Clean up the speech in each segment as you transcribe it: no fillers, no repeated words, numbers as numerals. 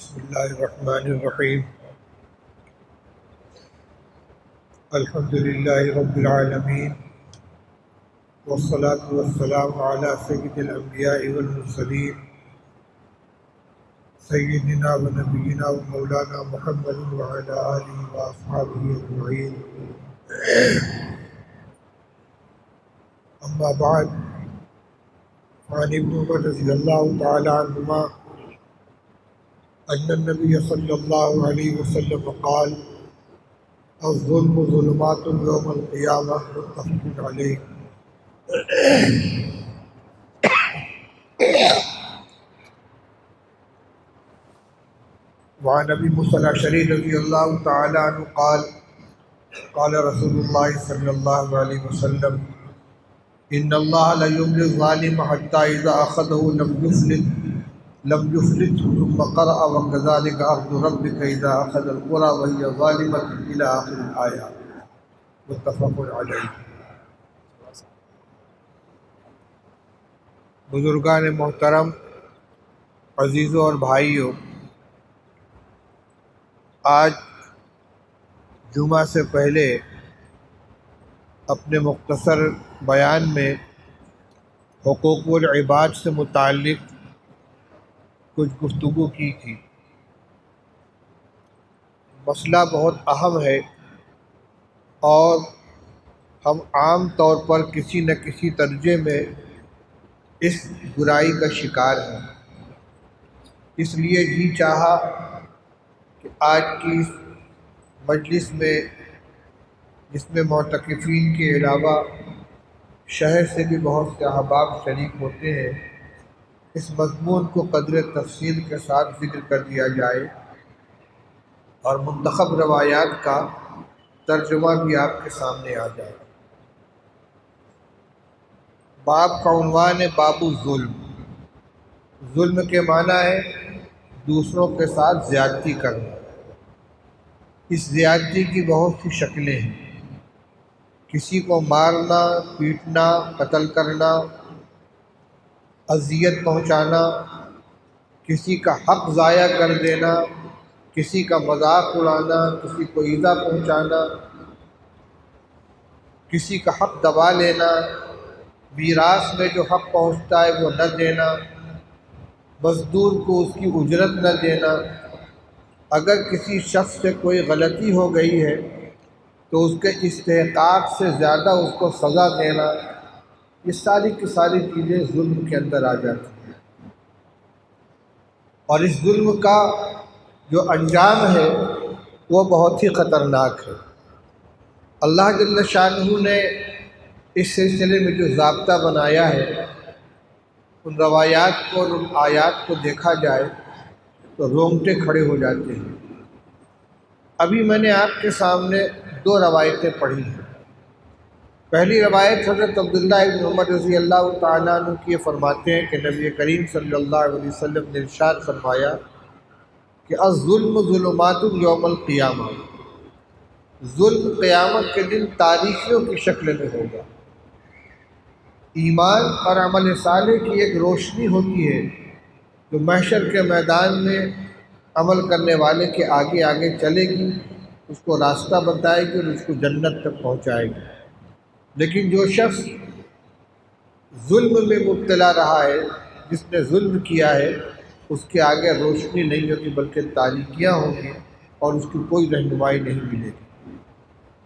بسم اللہ الرحمن الرحیم الحمد للہ رب العالمین والصلاة والسلام علی سید الانبیاء والمرسلین سیدنا و نبینا و مولانا محمد وعلی آلہ واصحابہ اجمعین اما بعد فعن ابن عمر رضی اللہ تعالی عنہما ان النبی صلی اللہ علیہ وسلم قال الظلم ظلمات یوم القیامہ متفق علیہ۔ وعن ابی موسیٰ الاشعری رضی اللہ تعالی عنہ قال قال رسول اللہ صلی اللہ علیہ وسلم ان اللہ لا یملی الظالم حتی اذا اخذہ لم یفلت ثم قرأ وكذلك اخذ ربك اذا اخذ القرى وهي ظالمة الى آخر الآیہ متفق علیہ۔ بزرگان محترم، عزیزوں اور بھائیوں، آج جمعہ سے پہلے اپنے مختصر بیان میں حقوق العباد سے متعلق کچھ گفتگو کی تھی۔ مسئلہ بہت اہم ہے اور ہم عام طور پر کسی نہ کسی درجے میں اس برائی کا شکار ہیں۔ اس لیے جی چاہا کہ آج کی اس مجلس میں، جس میں معتکفین کے علاوہ شہر سے بھی بہت سے احباب شریک ہوتے ہیں، اس مضمون کو قدر تفصیل کے ساتھ ذکر کر دیا جائے اور منتخب روایات کا ترجمہ بھی آپ کے سامنے آ جائے۔ باب کا عنوان ہے باب الظلم۔ ظلم کے معنی ہے دوسروں کے ساتھ زیادتی کرنا۔ اس زیادتی کی بہت سی شکلیں ہیں۔ کسی کو مارنا، پیٹنا، قتل کرنا، اذیت پہنچانا، کسی کا حق ضائع کر دینا، کسی کا مذاق اڑانا، کسی کو ایذا پہنچانا، کسی کا حق دبا لینا، میراث میں جو حق پہنچتا ہے وہ نہ دینا، مزدور کو اس کی اجرت نہ دینا، اگر کسی شخص سے کوئی غلطی ہو گئی ہے تو اس کے استحقاق سے زیادہ اس کو سزا دینا، یہ ساری کی ساری چیزیں ظلم کے اندر آ جاتی ہیں۔ اور اس ظلم کا جو انجام ہے وہ بہت ہی خطرناک ہے۔ اللہ جل شانہ نے اس سلسلے میں جو ضابطہ بنایا ہے، ان روایات کو اور ان آیات کو دیکھا جائے تو رونگٹے کھڑے ہو جاتے ہیں۔ ابھی میں نے آپ کے سامنے دو روایتیں پڑھی ہیں۔ پہلی روایت حضرت عبداللہ ابن عمر رضی اللہ تعالیٰ عنہ کی فرماتے ہیں کہ نبی کریم صلی اللہ علیہ وسلم نے ارشاد فرمایا کہ الظلم ظلمات یوم القیامہ، ظلم قیامت کے دن تاریکیوں کی شکل میں ہوگا۔ ایمان اور عمل صالح کی ایک روشنی ہوتی ہے جو محشر کے میدان میں عمل کرنے والے کے آگے آگے چلے گی، اس کو راستہ بتائے گی اور اس کو جنت تک پہنچائے گی۔ لیکن جو شخص ظلم میں مبتلا رہا ہے، جس نے ظلم کیا ہے، اس کے آگے روشنی نہیں ہوگی بلکہ تاریکیاں ہوں گی اور اس کی کوئی رہنمائی نہیں ملے گی۔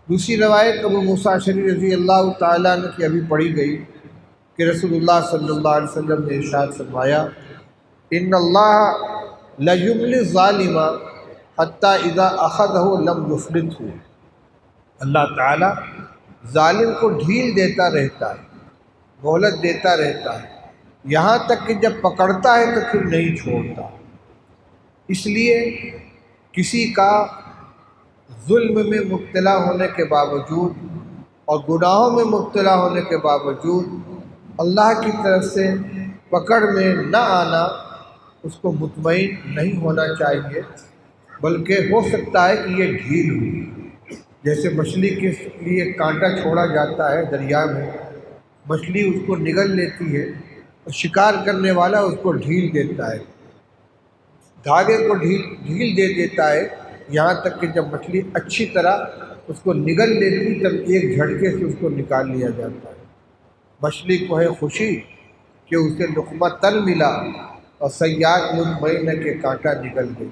دوسری روایت ابو موسیٰ الاشعری رضی اللہ تعالیٰ عنہ کی ابھی پڑھی گئی کہ رسول اللہ صلی اللہ علیہ وسلم نے ارشاد فرمایا ان اللہ لیملی الظالم حتی اذا اخذہ لم یفلتہ، اللہ تعالیٰ ظالم کو ڈھیل دیتا رہتا ہے، مہلت دیتا رہتا ہے، یہاں تک کہ جب پکڑتا ہے تو پھر نہیں چھوڑتا۔ اس لیے کسی کا ظلم میں مبتلا ہونے کے باوجود اور گناہوں میں مبتلا ہونے کے باوجود اللہ کی طرف سے پکڑ میں نہ آنا، اس کو مطمئن نہیں ہونا چاہیے، بلکہ ہو سکتا ہے کہ یہ ڈھیل ہوئی۔ جیسے مچھلی کے لیے کانٹا چھوڑا جاتا ہے دریا میں، مچھلی اس کو نگل لیتی ہے اور شکار کرنے والا اس کو ڈھیل دیتا ہے۔ دھاگے کو ڈھیل دے دیتا ہے، یہاں تک کہ جب مچھلی اچھی طرح اس کو نگل لیتی تب ایک جھٹکے سے اس کو نکال لیا جاتا ہے۔ مچھلی کو ہے خوشی کہ اسے لقمہ تر ملا اور صیاد مطمئن کے کانٹا نکل گئی۔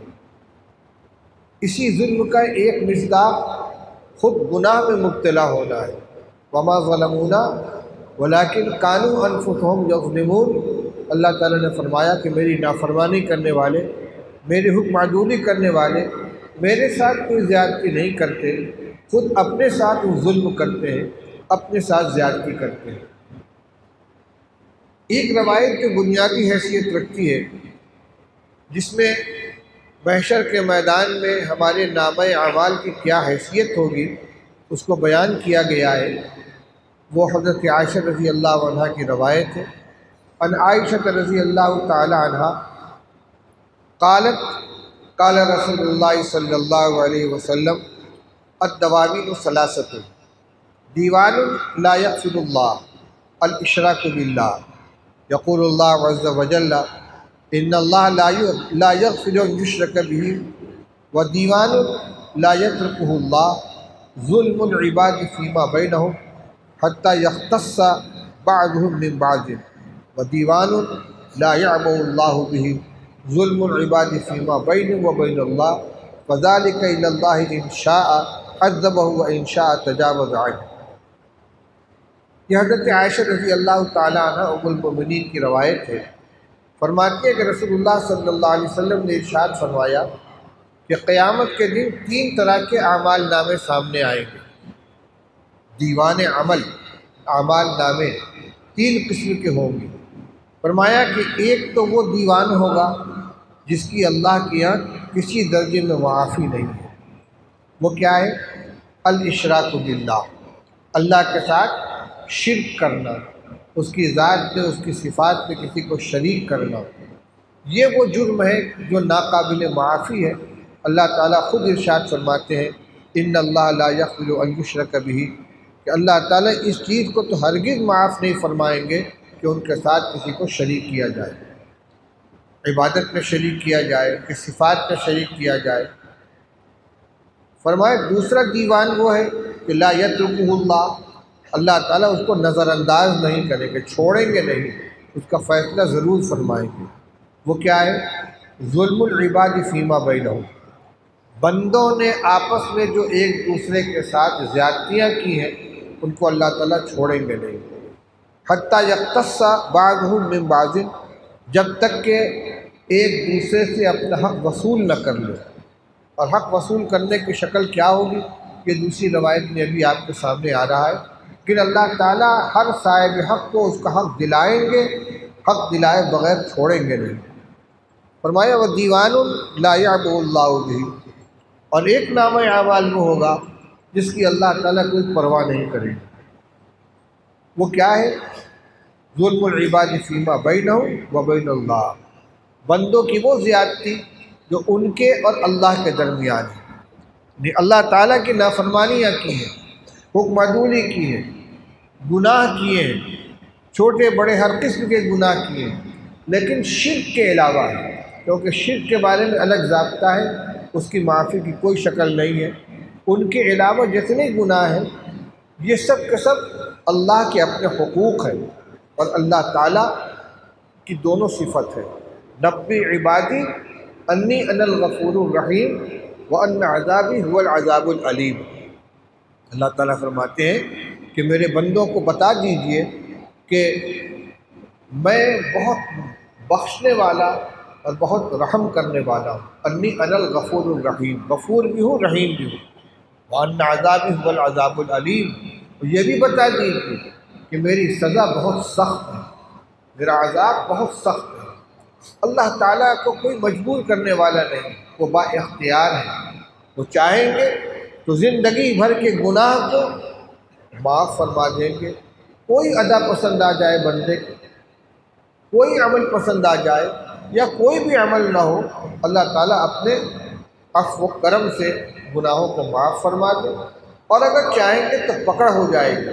اسی ظلم کا ایک مصداق خود گناہ میں مبتلا ہونا ہے۔ وما ظلمونا ولکن کانوا انفسهم یظلمون۔ اللہ تعالیٰ نے فرمایا کہ میری نافرمانی کرنے والے، میرے حکم عدولی کرنے والے میرے ساتھ کوئی زیادتی نہیں کرتے، خود اپنے ساتھ وہ ظلم کرتے ہیں، اپنے ساتھ زیادتی کرتے ہیں۔ ایک روایت جو بنیادی حیثیت رکھتی ہے، جس میں محشر کے میدان میں ہمارے نامہ اعمال کی کیا حیثیت ہوگی اس کو بیان کیا گیا ہے، وہ حضرت عائشہ رضی اللہ عنہا کی روایت ہے۔ ان عائشہ رضی اللہ تعالی عنہا قالت قال رسول اللہ صلی اللہ علیہ وسلم الدواوین ثلاثۃ دیوان لا یغفر اللہ الاشراک باللہ یقول اللہ عز وجل ان اللہ لا یغفر ان یشرک بہ ودیوان لا یترکہ اللہ ظلم العباد فیما بینہم حتی یختص بعضهم من بعض ودیوان لا یعبأ اللہ بہ ظلم العباد فیما بینہ وبین اللہ فذلک الی اللہ ان شاء عذبہ وان شاء تجاوز عنہ۔ یہ حضرت عائشہ رضی اللہ تعالیٰ عنہ ام المؤمنین کی روایت ہے۔ فرماتی ہے کہ رسول اللہ صلی اللہ علیہ وسلم نے ارشاد فرمایا کہ قیامت کے دن 3 طرح کے اعمال نامے سامنے آئیں گے۔ دیوان عمل، اعمال نامے 3 قسم کے ہوں گے۔ فرمایا کہ ایک تو وہ دیوان ہوگا جس کی اللہ کے یہاں کسی درجے میں معافی نہیں ہے۔ وہ کیا ہے؟ الاشراک باللہ، اللہ کے ساتھ شرک کرنا، اس کی ذات میں، اس کی صفات میں کسی کو شریک کرنا، یہ وہ جرم ہے جو ناقابل معافی ہے۔ اللہ تعالیٰ خود ارشاد فرماتے ہیں ان اللہ لا یغفر ان یشرک بہ، کہ اللہ تعالیٰ اس چیز کو تو ہرگز معاف نہیں فرمائیں گے کہ ان کے ساتھ کسی کو شریک کیا جائے، عبادت میں شریک کیا جائے، کہ صفات میں شریک کیا جائے۔ فرمایا دوسرا دیوان وہ ہے کہ لا یترکہ اللہ، اللہ تعالیٰ اس کو نظر انداز نہیں کریں گے، چھوڑیں گے نہیں، اس کا فیصلہ ضرور فرمائیں گے۔ وہ کیا ہے؟ ظلم العباد فیما بینہم، بندوں نے آپس میں جو ایک دوسرے کے ساتھ زیادتیاں کی ہیں ان کو اللہ تعالیٰ چھوڑیں گے نہیں، حتیٰ یختص بعضهم من بعض، جب تک کہ ایک دوسرے سے اپنا حق وصول نہ کر لے۔ اور حق وصول کرنے کی شکل کیا ہوگی یہ دوسری روایت میں ابھی آپ کے سامنے آ رہا ہے، کہ اللہ تعالیٰ ہر صاحب حق کو اس کا حق دلائیں گے، حق دلائے بغیر چھوڑیں گے نہیں۔ فرمایا وہ دیوان لا یعبأ اللہ بہ، اور ایک نامہ اعمال وہ ہوگا جس کی اللہ تعالیٰ کوئی پرواہ نہیں کرے گا۔ وہ کیا ہے؟ ظلم العباد فیما بینہم وبین اللہ، بندوں کی وہ زیادتی جو ان کے اور اللہ کے درمیان ہے۔ اللہ تعالیٰ کی نافرمانیاں کی ہیں، حکم عدولی کی ہے، گناہ کیے ہیں، چھوٹے بڑے ہر قسم کے گناہ کیے ہیں، لیکن شرک کے علاوہ ہے، کیونکہ شرک کے بارے میں الگ ضابطہ ہے، اس کی معافی کی کوئی شکل نہیں ہے۔ ان کے علاوہ جتنے گناہ ہیں یہ سب کے سب اللہ کے اپنے حقوق ہیں، اور اللہ تعالیٰ کی دونوں صفت ہے۔ نبی عبادی انی انا الغفور الرحیم وان عذابی هو العذاب العلیم۔ اللہ تعالیٰ فرماتے ہیں کہ میرے بندوں کو بتا دیجئے کہ میں بہت بخشنے والا اور بہت رحم کرنے والا ہوں۔ انی انا الغفور الرحیم، غفور بھی ہوں، رحیم بھی ہوں۔ وان عذابی هو العذاب العلیم، اور یہ بھی بتا دیجئے کہ میری سزا بہت سخت ہے، میرا عذاب بہت سخت ہے۔ اللہ تعالیٰ کو کوئی مجبور کرنے والا نہیں، وہ با اختیار ہے، وہ چاہیں گے تو زندگی بھر کے گناہ کو معاف فرما دیں گے۔ کوئی ادا پسند آ جائے بندے کو، کوئی عمل پسند آ جائے یا کوئی بھی عمل نہ ہو، اللہ تعالیٰ اپنے عفو و کرم سے گناہوں کو معاف فرما دے، اور اگر چاہیں گے تو پکڑ ہو جائے گی،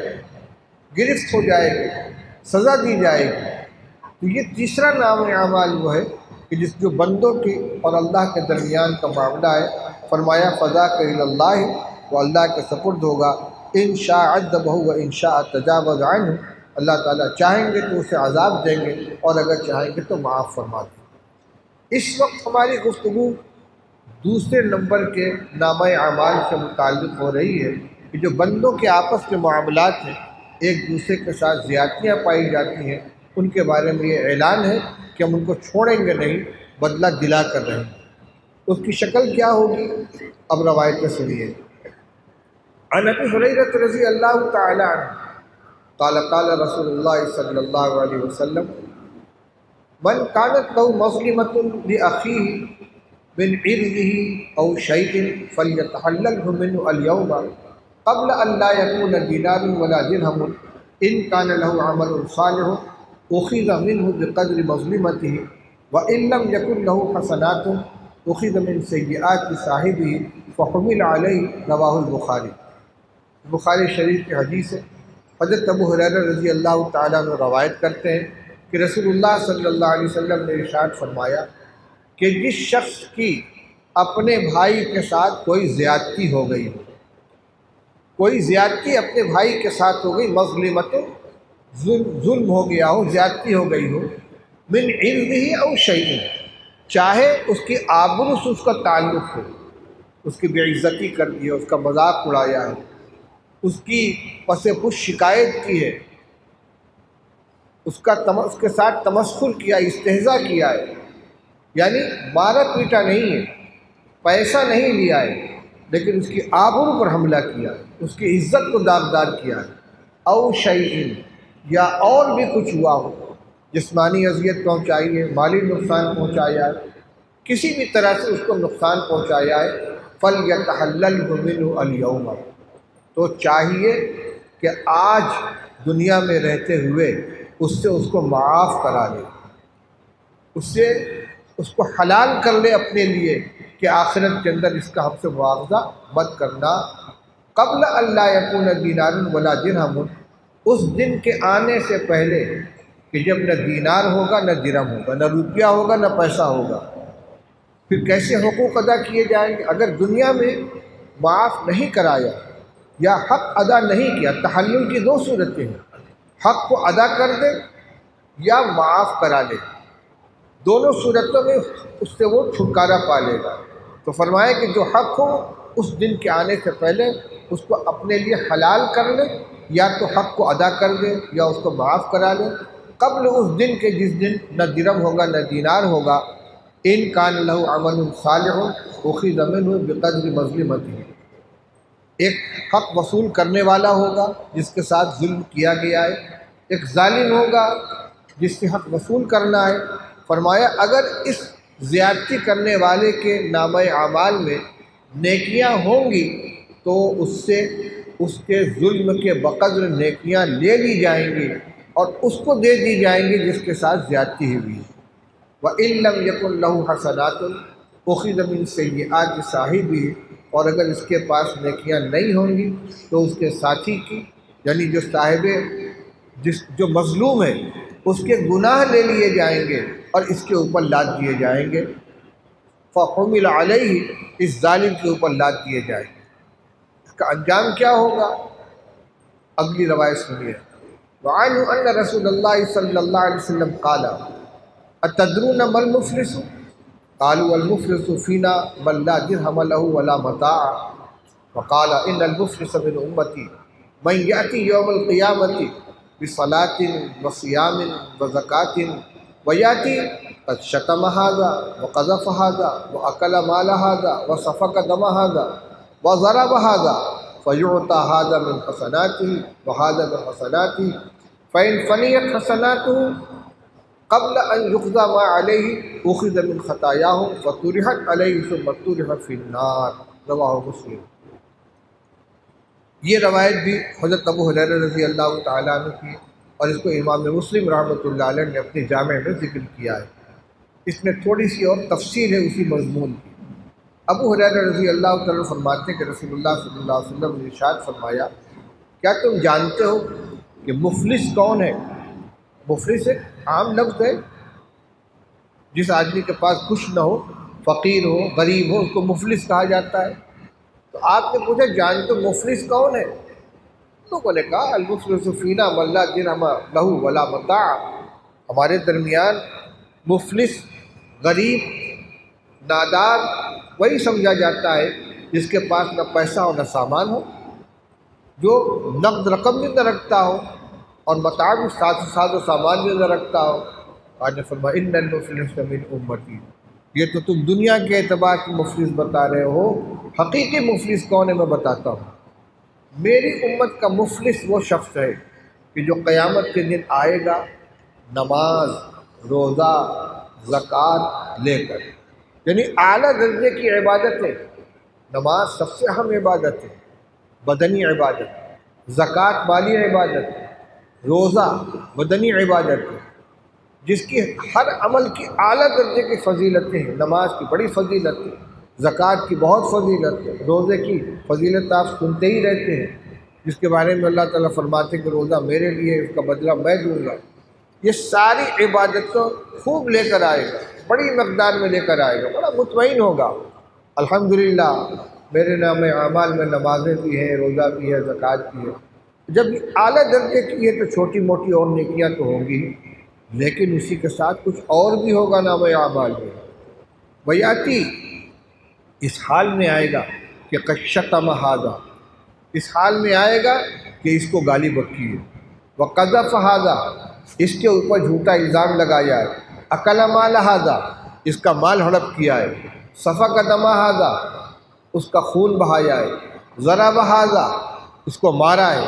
گرفت ہو جائے گی، سزا دی جائے گی۔ تو یہ تیسرا نام اعمال وہ ہے کہ جو بندوں کی اور اللہ کے درمیان کا معاملہ ہے، فرمایا فضا کہ اللہ، وہ اللہ کے سپرد ہوگا، ان شاء عذبہ و ان شاء تجاوز عنہ، اللہ تعالیٰ چاہیں گے تو اسے عذاب دیں گے اور اگر چاہیں گے تو معاف فرما دیں گے۔ اس وقت ہماری گفتگو دوسرے نمبر کے نامہ اعمال سے متعلق ہو رہی ہے کہ جو بندوں کے آپس کے معاملات ہیں، ایک دوسرے کے ساتھ زیادتیاں پائی جاتی ہیں، ان کے بارے میں یہ اعلان ہے کہ ہم ان کو چھوڑیں گے نہیں، بدلہ دلا کر رہیں گے۔ اس کی شکل کیا ہوگی؟ اب روایتیں سنیے۔ عن ابی ہریرہ رضی اللہ تعالی عنہ قال قال رسول اللہ صلی اللہ علیہ وسلم من كانت له مظلمة لأخيه من عرضه أو شيء فليتحلله منه اليوم قبل أن لا يكون دينار ولا درهم إن كان له عمل صالح أخذ منه بقدر مظلمته وإن لم يكن له حسنات أخذ من سيئات صاحبه فحمل عليه رواه البخاری۔ بخاری شریف کی حدیث ہے۔ حضرت ابو ہریرہ رضی اللہ تعالیٰ عنہ روایت کرتے ہیں کہ رسول اللہ صلی اللہ علیہ وسلم نے ارشاد فرمایا کہ جس شخص کی اپنے بھائی کے ساتھ کوئی زیادتی ہو گئی ہو، کوئی زیادتی اپنے بھائی کے ساتھ ہو گئی، مظلمت ظلم ہو گیا ہو، زیادتی ہو گئی ہو، من عرضہ او شیء، چاہے اس کی آبرو سے اس کا تعلق ہو، اس کی بے عزتی کر دی ہے، اس کا مذاق اڑایا ہے، اس کی پس پش شکایت کی ہے، اس کے ساتھ تمسخر کیا، استہزاء کیا ہے، یعنی مارا پیٹا نہیں ہے، پیسہ نہیں لیا ہے، لیکن اس کی آبرو پر حملہ کیا ہے، اس کی عزت کو داغدار کیا ہے، او شیء، یا اور بھی کچھ ہوا ہو، جسمانی اذیت پہنچائی ہے، مالی نقصان پہنچایا ہے، کسی بھی طرح سے اس کو نقصان پہنچایا ہے، فَلْيَتَحَلَّلْهُ مِنْهُ الْيَوْمَ، تو چاہیے کہ آج دنیا میں رہتے ہوئے اس سے اس کو معاف کرا لے، اس کو حلال کر لے اپنے لیے کہ آخرت کے اندر اس کا ہم سے مواخذہ مت کرنا، قبل اللہ یکون دینار ولا درہم، اس دن کے آنے سے پہلے کہ جب نہ دینار ہوگا نہ درہم ہوگا، نہ روپیہ ہوگا نہ پیسہ ہوگا۔ پھر کیسے حقوق ادا کیے جائیں گے؟ اگر دنیا میں معاف نہیں کرایا یا حق ادا نہیں کیا، تحلل کی دو صورتیں ہیں، حق کو ادا کر دے یا معاف کرا لے، دونوں صورتوں میں اس سے وہ چھٹکارا پا لے گا۔ تو فرمایا کہ جو حق ہو اس دن کے آنے سے پہلے اس کو اپنے لیے حلال کر لے، یا تو حق کو ادا کر دے یا اس کو معاف کرا لے، قبل اس دن کے جس دن نہ درہم ہوگا نہ دینار ہوگا۔ ان کان لہ عمل صالح اخذ منہ بقدر مظلمتہ، ایک حق وصول کرنے والا ہوگا جس کے ساتھ ظلم کیا گیا ہے، ایک ظالم ہوگا جس سے حق وصول کرنا ہے۔ فرمایا اگر اس زیادتی کرنے والے کے نامہ اعمال میں نیکیاں ہوں گی تو اس سے اس کے ظلم کے بقدر نیکیاں لے لی جائیں گی اور اس کو دے دی جائیں گی جس کے ساتھ زیادتی ہوئی ہے۔ وَإِن لَّمْ يَكُن لَّهُ حَسَنَاتٌ أُخِذَ مِن سَيِّئَاتِ صَاحِبِهِ، اور اگر اس کے پاس نیکیاں نہیں ہوں گی تو اس کے ساتھی کی، یعنی جو صاحب جو مظلوم ہے اس کے گناہ لے لیے جائیں گے اور اس کے اوپر لاد دیے جائیں گے، فَحُمِلَ عَلَيْهِ، اس ظالم کے اوپر لاد دیے جائیں گے۔ اس کا انجام کیا ہوگا؟ اگلی روایت سنیے۔ وعنہ ان رسول اللہ صلی اللہ علیہ وسلم قال اتدرون ما المفلس قالوا المفلس فينا من لا درهم له ولا متاع وقال ان المفلس من امتي من ياتي يوم القيامه بصلاه وصيام وزكاه وياتي قد شتم هذا وقذف هذا واكل مال هذا وسفك دم هذا وضرب هذا فيعطى هذا من حسناته وهذا من حسناته فإن فنيت حسناته قبل ان يقضى ما عليه اخذ من خطاياهم فطرحت عليه ثم طرح في النار، رواہ مسلم۔ یہ روایت بھی حضرت ابو ہریرہ رضی اللہ تعالیٰ عنہ کی، اور اس کو امام مسلم رحمۃ اللہ علیہ نے اپنے جامع میں ذکر کیا ہے۔ اس میں تھوڑی سی اور تفصیل ہے اسی مضمون کی۔ ابو ہریرہ رضی اللہ تعالیٰ فرماتے ہیں کہ رسول اللہ صلی اللہ علیہ وسلم نے ارشاد فرمایا، کیا تم جانتے ہو کہ مفلس کون ہے؟ مفلس ایک عام لفظ ہے، جس آدمی کے پاس کچھ نہ ہو، فقیر ہو، غریب ہو، اس کو مفلس کہا جاتا ہے۔ تو آپ نے پوچھا جانتے ہو مفلس کون ہے؟ لوگوں نے کہا المفلس فینا من لا درہم لہ ولا متاع، ہمارے درمیان مفلس، غریب، نادار وہی سمجھا جاتا ہے جس کے پاس نہ پیسہ ہو نہ سامان ہو، جو نقد رقم بھی نہ رکھتا ہو اور متاع بھی ساتھ و سامان بھی نہ رکھتا ہو۔ آج نے فرمایا ان المفلس من امتی، یہ تو تم دنیا کے اعتبار سے مفلس بتا رہے ہو، حقیقی مفلس کون ہے میں بتاتا ہوں۔ میری امت کا مفلس وہ شخص ہے کہ جو قیامت کے دن آئے گا نماز، روزہ، زکوٰۃ لے کر، یعنی اعلیٰ درجے کی عبادت ہے۔ نماز سب سے اہم عبادت ہے، بدنی عبادت، زکوٰۃ مالی عبادت، روزہ بدنی عبادت ہے، جس کی ہر عمل کی اعلیٰ درجے کی فضیلتیں ہیں۔ نماز کی بڑی فضیلت ہے، زکوٰۃ کی بہت فضیلت ہے، روزے کی فضیلت آپ سنتے ہی رہتے ہیں، جس کے بارے میں اللہ تعالیٰ فرماتے ہیں کہ روزہ میرے لیے، اس کا بدلہ میں دوں گا۔ یہ ساری عبادتوں خوب لے کر آئے گا، بڑی مقدار میں لے کر آئے گا، بڑا مطمئن ہوگا الحمدللہ میرے نام اعمال میں نمازیں بھی ہیں، روزہ بھی ہے، زکوٰۃ بھی ہے۔ جب یہ اعلیٰ درجے کی ہے تو چھوٹی موٹی اور نیکیاں تو ہوں گی، لیکن اسی کے ساتھ کچھ اور بھی ہوگا نام اعمال میں۔ بیاتی اس حال میں آئے گا کہ قشتم ھذا، اس حال میں آئے گا کہ اس کو گالی بکی ہے، وقذف ھذا، اس کے اوپر جھوٹا الزام لگایا ہے، اکل مال ھذا، اس کا مال ہڑپ کیا ہے، سفک دم ھذا، اس کا خون بہایا ہے، ضرب ھذا، اس کو مارا ہے،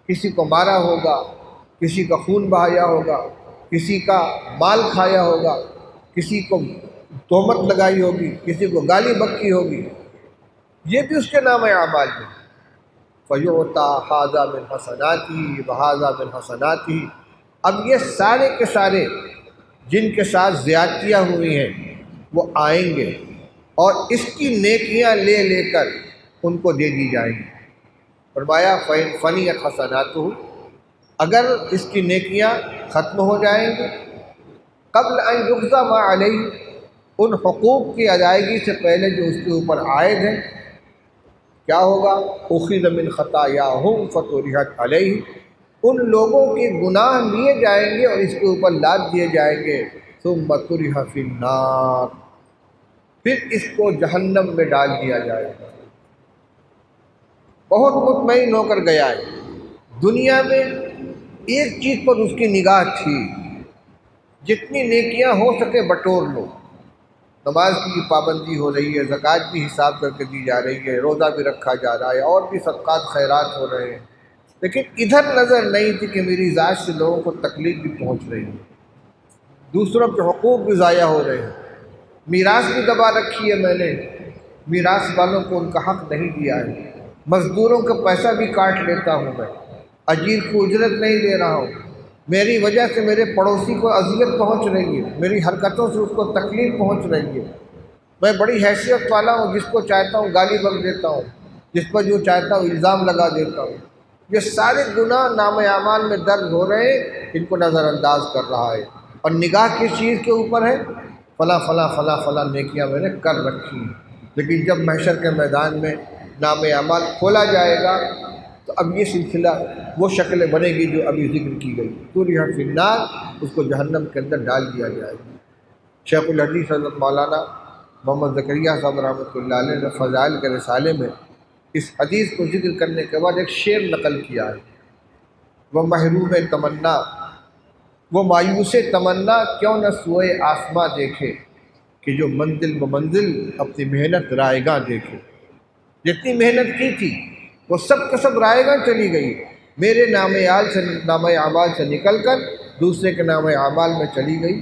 کسی کو مارا ہوگا، کسی کا خون بہایا ہوگا، کسی کا مال کھایا ہوگا، کسی کو تہمت لگائی ہوگی، کسی کو گالی بکی ہوگی، یہ بھی اس کے نام اعمال میں۔ فَيُعْطَىٰ هَٰذَا مِنْ حَسَنَاتِهِ وَهَٰذَا مِنْ حَسَنَاتِهِ، اب یہ سارے کے سارے جن کے ساتھ زیادتیاں ہوئی ہیں وہ آئیں گے اور اس کی نیکیاں لے لے کر ان کو دے دی جائیں گی۔ فرمایا فَنِيَتْ حَسَنَاتُهُ، اگر اس کی نیکیاں ختم ہو جائیں گی قبل ان یقضى ما علیہ، ان حقوق کی ادائیگی سے پہلے جو اس کے اوپر عائد ہیں، کیا ہوگا؟ اخذ من خطایاہم فطرحت علیہ، ان لوگوں کے گناہ لیے جائیں گے اور اس کے اوپر لاد دیے جائیں گے، ثم طرح فی النار، پھر اس کو جہنم میں ڈال دیا جائے گا۔ بہت مطمئن ہو کر گیا ہے، دنیا میں ایک چیز پر اس کی نگاہ تھی، جتنی نیکیاں ہو سکے بٹور لو، نماز کی پابندی ہو رہی ہے، زکوٰۃ بھی حساب کر کے دی جا رہی ہے، روزہ بھی رکھا جا رہا ہے، اور بھی صدقات خیرات ہو رہے ہیں، لیکن ادھر نظر نہیں تھی کہ میری ذات سے لوگوں کو تکلیف بھی پہنچ رہی ہے، دوسروں کے حقوق بھی ضائع ہو رہے ہیں، میراث بھی دبا رکھی ہے میں نے، میراث والوں کو ان کا حق نہیں دیا ہے، مزدوروں کا پیسہ بھی کاٹ لیتا ہوں میں، اجیر کو اجرت نہیں دے رہا ہوں، میری وجہ سے میرے پڑوسی کو اذیت پہنچ رہی ہے، میری حرکتوں سے اس کو تکلیف پہنچ رہی ہے، میں بڑی حیثیت والا ہوں، جس کو چاہتا ہوں گالی بک دیتا ہوں، جس پر جو چاہتا ہوں الزام لگا دیتا ہوں، یہ سارے گناہ نام اعمال میں درج ہو رہے ہیں، ان کو نظر انداز کر رہا ہے، اور نگاہ کس چیز کے اوپر ہے؟ فلاں فلاں فلاں فلاں نیکیاں میں نے کر رکھی ہیں، لیکن جب محشر کے میدان میں نام اعمال کھولا جائے گا تو اب یہ سلسلہ وہ شکلیں بنے گی جو ابھی ذکر کی گئی، طرح فی النار، اس کو جہنم کے اندر ڈال دیا جائے گا۔ شیخ الحدیث حضرت مولانا محمد زکریا صاحب رحمۃ اللہ علیہ نے فضائل کے رسالے میں اس حدیث کو ذکر کرنے کے بعد ایک شعر نقل کیا ہے، وہ محروم تمنا، وہ مایوس تمنا کیوں نہ سوئے آسماں دیکھے، کہ جو منزل بمنزل اپنی محنت رائے گاہ دیکھے۔ جتنی محنت کی تھی وہ سب کا سب رائے گاہ چلی گئی، میرے نام اعمال سے نکل کر دوسرے کے نام اعمال میں چلی گئی،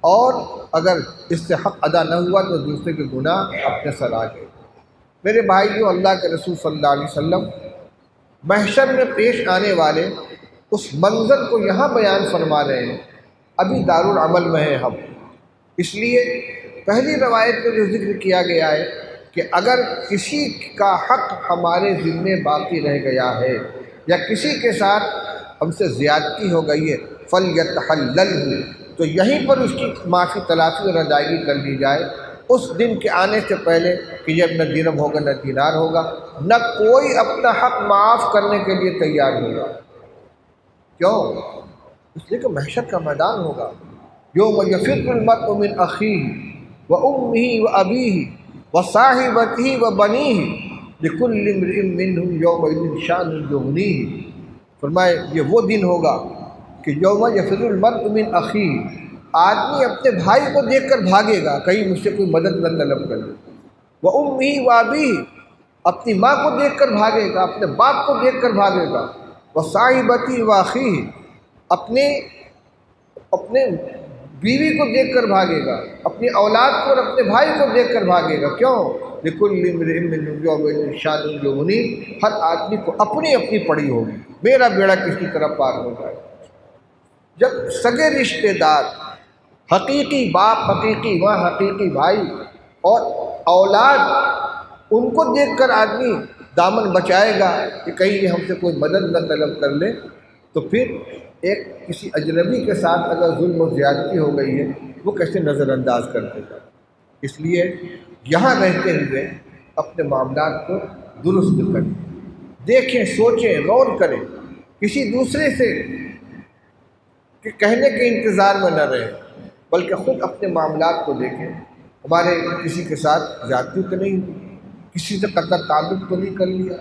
اور اگر اس سے حق ادا نہ ہوا تو دوسرے کے گناہ اپنے سر آ گئے۔ میرے بھائیوں، اللہ کے رسول صلی اللہ علیہ وسلم محشر میں پیش آنے والے اس منظر کو یہاں بیان فرما رہے ہیں، ابھی دارالعمل میں ہیں ہم، اس لیے پہلی روایت میں جو ذکر کیا گیا ہے کہ اگر کسی کا حق ہمارے ذمے باقی رہ گیا ہے یا کسی کے ساتھ ہم سے زیادتی ہو گئی ہے فَلْيَتَحَلَّلْهُ، تو یہیں پر اس کی معافی تلافی اور ادائیگی کر لی جائے، اس دن کے آنے سے پہلے کہ جب نہ درہم ہوگا نہ دینار ہوگا، نہ کوئی اپنا حق معاف کرنے کے لیے تیار ہوگا۔ کیوں؟ اس لیے کہ محشر کا میدان ہوگا، یوم یفر المرء من اخیہ وامہ وابیہ وصاحبتہ وبنیہ لکل امرئ منہم یومئذ شأن یغنیہ۔ فرمائے یہ وہ دن ہوگا کہ یوم یفر المرء من اخیہ، آدمی اپنے بھائی کو دیکھ کر بھاگے گا، کہیں مجھ سے کوئی مدد نہ طلب کر لے، وامہ وابیہ، اپنی ماں کو دیکھ کر بھاگے گا، اپنے باپ کو دیکھ کر بھاگے گا، وصاحبتہ واخیہ، اپنے بیوی کو دیکھ کر بھاگے گا، اپنی اولاد کو اور اپنے بھائی کو دیکھ کر بھاگے گا۔ کیوں؟ لکل امرئ منہم یومئذ شأن یغنیہ، ہر آدمی کو اپنی اپنی پڑی ہوگی، میرا بیڑا کسی طرح پار ہو جائے۔ جب سگے رشتہ دار، حقیقی باپ، حقیقی ماں، حقیقی بھائی اور اولاد، ان کو دیکھ کر آدمی دامن بچائے گا کہ کہیں یہ ہم سے کوئی مدد نہ طلب کر لے، تو پھر ایک کسی اجنبی کے ساتھ اگر ظلم و زیادتی ہو گئی ہے وہ کیسے نظر انداز کر دے گا۔ اس لیے یہاں رہتے ہوئے اپنے معاملات کو درست کریں، دیکھیں، سوچیں، غور کریں، کسی دوسرے سے کہ کہنے کے انتظار میں نہ رہیں، بلکہ خود اپنے معاملات کو دیکھیں۔ ہمارے کسی کے ساتھ زیادتی تو نہیں ہوئی، کسی سے قطع تعلق تو نہیں کر لیا،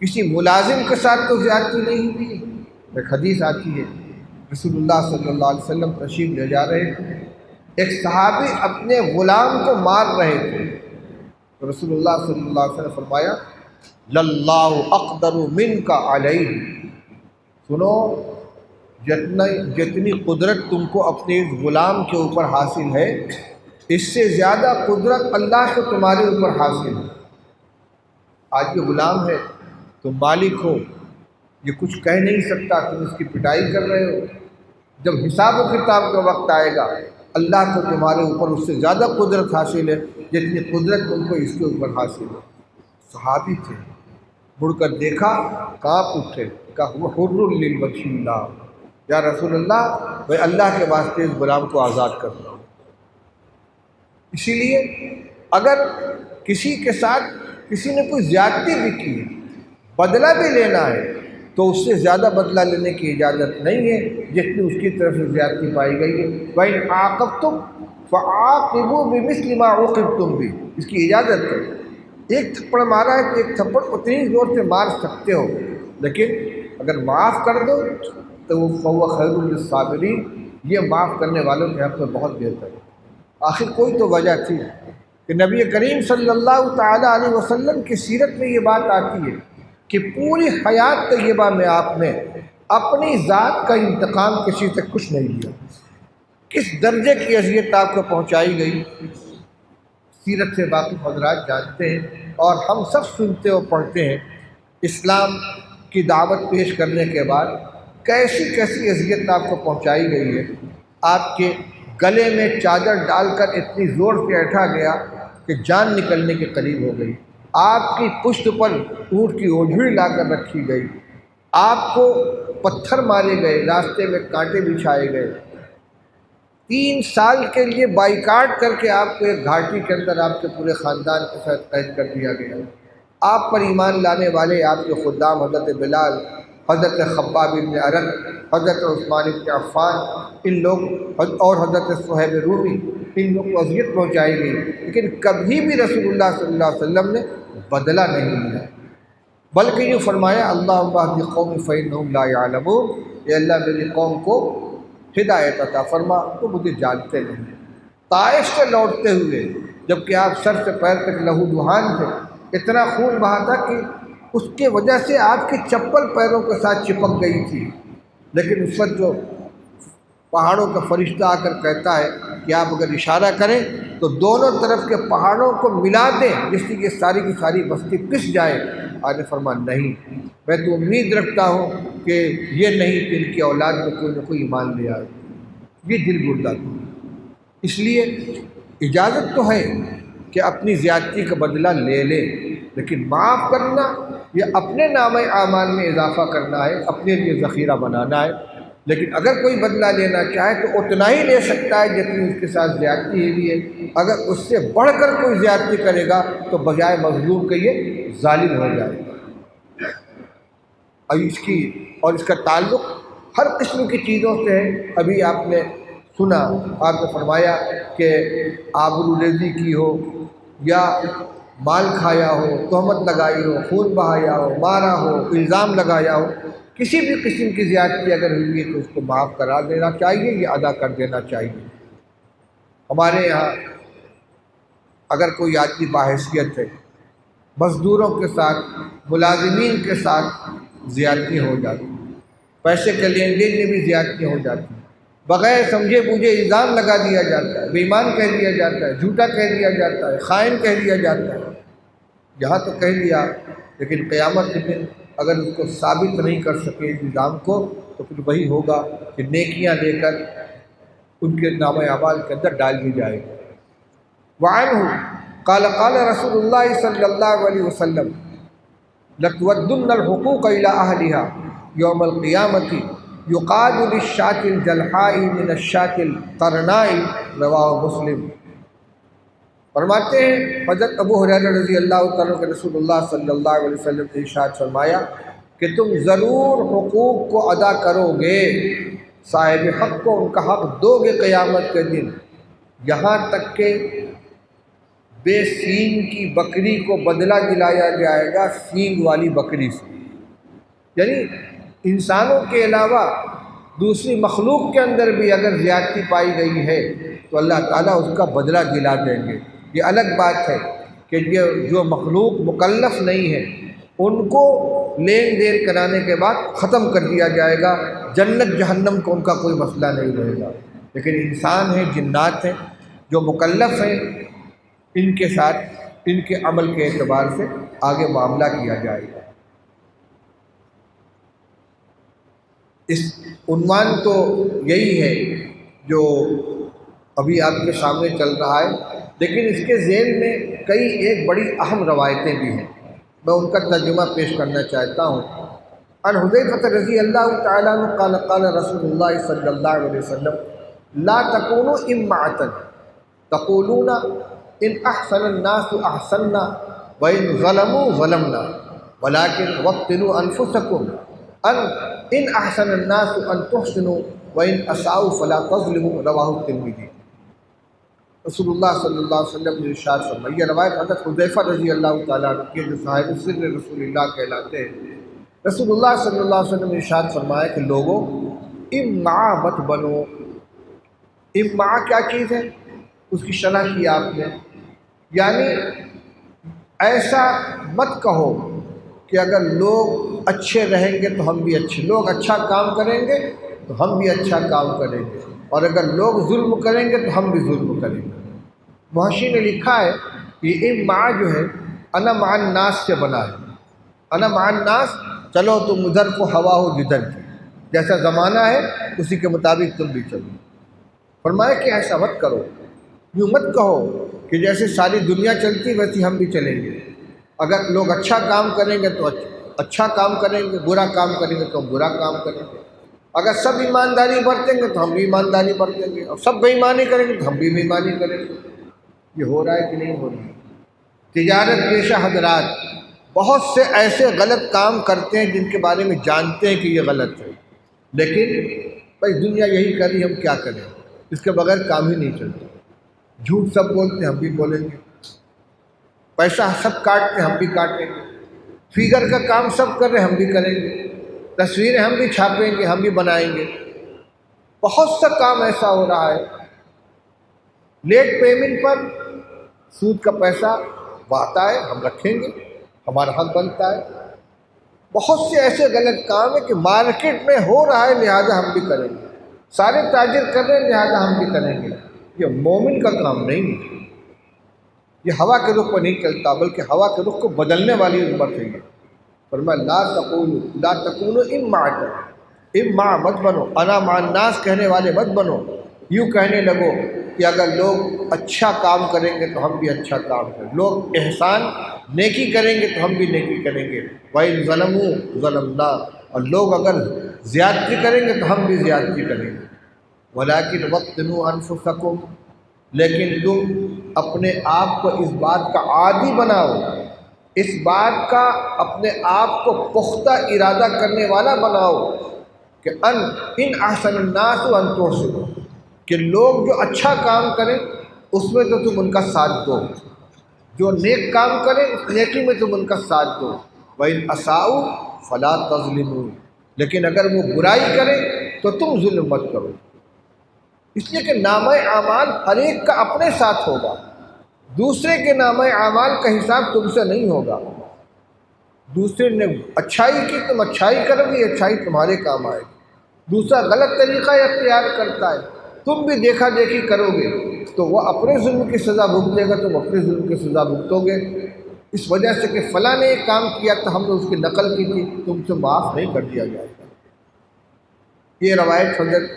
کسی ملازم کے ساتھ تو زیادتی نہیں ہوئی۔ ایک حدیث آتی ہے، رسول اللہ صلی اللہ علیہ وسلم تشریف لے جا رہے تھے، ایک صحابی اپنے غلام کو مار رہے تھے، تو رسول اللہ صلی اللہ علیہ وسلم فرمایا للہ اقدر منک علیہ، سنو، جتنی قدرت تم کو اپنے اس غلام کے اوپر حاصل ہے، اس سے زیادہ قدرت اللہ کو تمہارے اوپر حاصل ہے۔ آج یہ غلام ہے، تم مالک ہو، یہ کچھ کہہ نہیں سکتا، تم اس کی پٹائی کر رہے ہو، جب حساب و کتاب کا وقت آئے گا اللہ کو تمہارے اوپر اس سے زیادہ قدرت حاصل ہے جتنی قدرت تم کو اس کے اوپر حاصل ہے۔ صحابی تھے، مڑ کر دیکھا، کانپ اٹھے، کہا وہ حر للوجہ اللہ، یا رسول اللہ میں اللہ کے واسطے اس غلام کو آزاد کر دوں۔ اسی لیے اگر کسی کے ساتھ کسی نے کوئی زیادتی بھی کی ہے، بدلہ بھی لینا ہے، تو اس سے زیادہ بدلہ لینے کی اجازت نہیں ہے جتنی اس کی طرف سے زیادتی پائی گئی ہے۔ وَإِنْ عَاقَبْتُمْ فَعَاقِبُوا بِمِثْلِ مَا عُوقِبْتُمْ بِهِ، اس کی اجازت ہے۔ ایک تھپڑ مارا ہے تو ایک تھپڑ اتنی زور سے مار سکتے ہو، لیکن اگر معاف کر دو تو وہ فَهُوَ خَيْرٌ لِلصَّابِرِينَ، یہ معاف کرنے والوں کے حق میں بہت بہتر ہے۔ آخر کوئی تو وجہ تھی کہ نبی کریم صلی اللہ تعالیٰ علیہ وسلم کی سیرت میں یہ بات آتی ہے کہ پوری حیات طیبہ میں آپ نے اپنی ذات کا انتقام کسی سے کچھ نہیں لیا۔ کس درجے کی اذیت آپ کو پہنچائی گئی، سیرت سے واقف حضرات جانتے ہیں، اور ہم سب سنتے اور پڑھتے ہیں۔ اسلام کی دعوت پیش کرنے کے بعد کیسی کیسی اذیت آپ کو پہنچائی گئی ہے۔ آپ کے گلے میں چادر ڈال کر اتنی زور سے ایٹھا گیا کہ جان نکلنے کے قریب ہو گئی، آپ کی پشت پر اونٹ کی اوجھڑی لا کر رکھی گئی، آپ کو پتھر مارے گئے، راستے میں کانٹے بچھائے گئے، 3 سال کے لیے بائیکاٹ کر کے آپ کو ایک گھاٹی کے اندر آپ کے پورے خاندان کے ساتھ قید کر دیا گیا۔ آپ پر ایمان لانے والے آپ کے خدام حضرت بلال، حضرت خباب بن ارت، حضرت عثمان بن عفان، ان لوگ اور حضرت صہیب رومی، ان لوگ کو اذیت پہنچائی گئی، لیکن کبھی بھی رسول اللہ صلی اللہ علیہ وسلم نے بدلہ نہیں لیا، بلکہ یہ فرمایا اللہم اہد قومی فإنہم لا یعلمون، اے اللہ میری قوم کو ہدایت عطا فرما، تو مجھے جانتے نہیں۔ طائف سے لوٹتے ہوئے جبکہ آپ سر سے پیر تک لہو لہان تھے، اتنا خون بہا تھا کہ اس کے وجہ سے آپ کی چپل پیروں کے ساتھ چپک گئی تھی، لیکن اس وقت جو پہاڑوں کا فرشتہ آ کر کہتا ہے کہ آپ اگر اشارہ کریں تو دونوں طرف کے پہاڑوں کو ملا دیں جس سے یہ ساری کی ساری بستی پس جائے، آپ نے فرمایا نہیں، میں تو امید رکھتا ہوں کہ یہ نہیں کہ ان کی اولاد میں کوئی نہ کوئی ایمان لے آئے۔ یہ دل گردہ تھا۔ اس لیے اجازت تو ہے کہ اپنی زیادتی کا بدلہ لے لے، لیکن معاف کرنا یہ اپنے نامہ اعمال میں اضافہ کرنا ہے، اپنے لیے ذخیرہ بنانا ہے۔ لیکن اگر کوئی بدلہ لینا چاہے تو اتنا ہی لے سکتا ہے جتنی اس کے ساتھ زیادتی ہوئی ہے۔ اگر اس سے بڑھ کر کوئی زیادتی کرے گا تو بجائے مظلوم کے یہ ظالم ہو جائے گا۔ اور اس کا تعلق ہر قسم کی چیزوں سے ہے۔ ابھی آپ نے سنا، آپ نے فرمایا کہ آبروریزی کی ہو یا مال کھایا ہو، تہمت لگائی ہو، خون بہایا ہو، مارا ہو، الزام لگایا ہو، کسی بھی قسم کی زیادتی اگر ہوئی ہے تو اس کو معاف کرا دینا چاہیے یا ادا کر دینا چاہیے۔ ہمارے یہاں اگر کوئی آدمی باحیثیت ہے، مزدوروں کے ساتھ، ملازمین کے ساتھ زیادتی ہو جاتی، پیسے کے لین دین میں بھی زیادتی ہو جاتی، بغیر سمجھے بوجھے الزام لگا دیا جاتا ہے، بے ایمان کہہ دیا جاتا ہے، جھوٹا کہہ دیا جاتا ہے، خائن کہہ دیا جاتا ہے، یہاں تو کہہ دیا، لیکن قیامت کے دن اگر اس کو ثابت نہیں کر سکے الزام کو تو پھر وہی ہوگا کہ نیکیاں لے کر ان کے نامہ اعمال کے اندر ڈال دی جائے گی۔ وعنہ قال قال رسول اللہ صلی اللہ علیہ وسلم لتودن الحقوق الى اہلها یوم القیامۃ یقاد للشاة الجلحاء من الشاة القرناء، رواہ مسلم۔ فرماتے ہیں حضرت ابو ہریرہ رضی اللہ تعالیٰ کہ رسول اللہ صلی اللہ علیہ وسلم نے ارشاد فرمایا کہ تم ضرور حقوق کو ادا کرو گے، صاحب حق کو ان کا حق دو گے قیامت کے دن، یہاں تک کہ بے سینگ کی بکری کو بدلہ دلایا جائے گا سینگ والی بکری سے۔ یعنی انسانوں کے علاوہ دوسری مخلوق کے اندر بھی اگر زیادتی پائی گئی ہے تو اللہ تعالیٰ اس کا بدلہ دلا دیں گے۔ یہ الگ بات ہے کہ یہ جو مخلوق مکلف نہیں ہے ان کو لین دین کرانے کے بعد ختم کر دیا جائے گا، جنت جہنم کو ان کا کوئی مسئلہ نہیں رہے گا، لیکن انسان ہیں، جنات ہیں جو مکلف ہیں، ان کے ساتھ ان کے عمل کے اعتبار سے آگے معاملہ کیا جائے گا۔ اس عنوان تو یہی ہے جو ابھی آپ کے سامنے چل رہا ہے، لیکن اس کے ذیل میں کئی ایک بڑی اہم روایتیں بھی ہیں، میں ان کا ترجمہ پیش کرنا چاہتا ہوں۔ عن حذیفہ رضی اللہ تعالیٰ عنہ قال قال رسول اللہ صلی اللہ علیہ وسلم لا تکونوا امعۃ تقولون ان احسن الناس احسننا وان ظلموا ظلمنا ولكن وطنوا انفسکم ان احسن الناس ان تحسنوا وان اساءوا فلا تظلموا، رواہ الترمذی۔ رسول اللہ صلی اللہ علیہ وسلم نے ارشاد فرمایا، یہ روایت حضرت حذیفہ رضی اللہ تعالیٰ عنہ کے جو صاحب سر رسول اللہ کہلاتے ہیں، رسول اللہ صلی اللہ علیہ وسلم نے ارشاد فرمایا کہ لوگوں امعاء مت بنو۔ امعاء کیا چیز ہے؟ اس کی شرح کی آپ نے، یعنی ایسا مت کہو کہ اگر لوگ اچھے رہیں گے تو ہم بھی اچھے، لوگ اچھا کام کریں گے تو ہم بھی اچھا کام کریں گے، اور اگر لوگ ظلم کریں گے تو ہم بھی ظلم کریں گے۔ محشی نے لکھا ہے کہ امعاء جو ہے انا مع الناس سے بنا ہے۔ انا مع الناس، چلو تم ادھر کو ہوا ہو جدھر کی، جیسا زمانہ ہے اسی کے مطابق تم بھی چلو۔ فرمایا کہ ایسا مت کرو، یوں مت کہو کہ جیسے ساری دنیا چلتی ویسی ہم بھی چلیں گے، اگر لوگ اچھا کام کریں گے تو اچھا کام کریں گے، برا کام کریں گے تو ہم برا کام کریں گے، اگر سب ایمانداری برتیں گے تو ہم بھی ایمانداری برتیں گے، اور سب بے ایمانی کریں گے تو ہم بھی بے ایمانی کریں گے۔ یہ ہو رہا ہے کہ نہیں ہو رہا ہے؟ تجارت پیشہ حضرات بہت سے ایسے غلط کام کرتے ہیں جن کے بارے میں جانتے ہیں کہ یہ غلط ہے، لیکن بھائی دنیا یہی کر رہی، ہم کیا کریں، اس کے بغیر کام ہی نہیں چلتا۔ جھوٹ سب بولتے ہیں، ہم بھی بولیں گے، پیسہ سب کاٹتے ہیں، ہم بھی کاٹیں گے، فگر کا کام سب کر رہے ہیں، ہم بھی کریں گے، تصویریں ہم بھی چھاپیں گے، ہم بھی بنائیں گے۔ بہت سا کام ایسا ہو رہا ہے، لیٹ پیمنٹ پر سود کا پیسہ آتا ہے، ہم رکھیں گے، ہمارا حق بنتا ہے۔ بہت سے ایسے غلط کام ہیں کہ مارکیٹ میں ہو رہا ہے لہذا ہم بھی کریں گے، سارے تاجر کر رہے ہیں لہذا ہم بھی کریں گے۔ یہ مومن کا کام نہیں ہے، یہ ہوا کے رخ پر نہیں چلتا، بلکہ ہوا کے رخ کو بدلنے والی امت ہے یہ۔ فرمایا لا تکونوا امعۃ، امعاء مت بنو، انا مع الناس کہنے والے مت بنو، یوں کہنے لگو کہ اگر لوگ اچھا کام کریں گے تو ہم بھی اچھا کام کریں، لوگ احسان نیکی کریں گے تو ہم بھی نیکی کریں گے، وَإِن ظَلَمُوا ظَلَمْنَا، اور لوگ اگر زیادتی کریں گے تو ہم بھی زیادتی کریں گے۔ ولیکن وطنوا انفسکم، لیکن تم اپنے آپ کو اس بات کا عادی بناؤ، اس بات کا اپنے آپ کو پختہ ارادہ کرنے والا بناؤ کہ ان احسن الناس ان تحسنوا، کہ لوگ جو اچھا کام کریں اس میں تو تم ان کا ساتھ دو، جو نیک کام کریں اس نیکی میں تم ان کا ساتھ دو۔ وَإِنْ أَسَاءُوا فَلَا تَظْلِمُوا، لیکن اگر وہ برائی کریں تو تم ظلم مت کرو، اس لیے کہ نامہ اعمال ہر ایک کا اپنے ساتھ ہوگا، دوسرے کے نامہ اعمال کا حساب تم سے نہیں ہوگا۔ دوسرے نے اچھائی کی، تم اچھائی کرو گی، اچھائی تمہارے کام آئے گی۔ دوسرا غلط طریقہ اختیار کرتا ہے، تم بھی دیکھا دیکھی کرو گے تو وہ اپنے ظلم کی سزا بھگتے گا، تم اپنے ظلم کی سزا بھگتو گے۔ اس وجہ سے کہ فلاں نے ایک کام کیا تو ہم نے اس کی نقل کی تھی، تم سے معاف نہیں کر دیا جائے گا۔ یہ روایت حضرت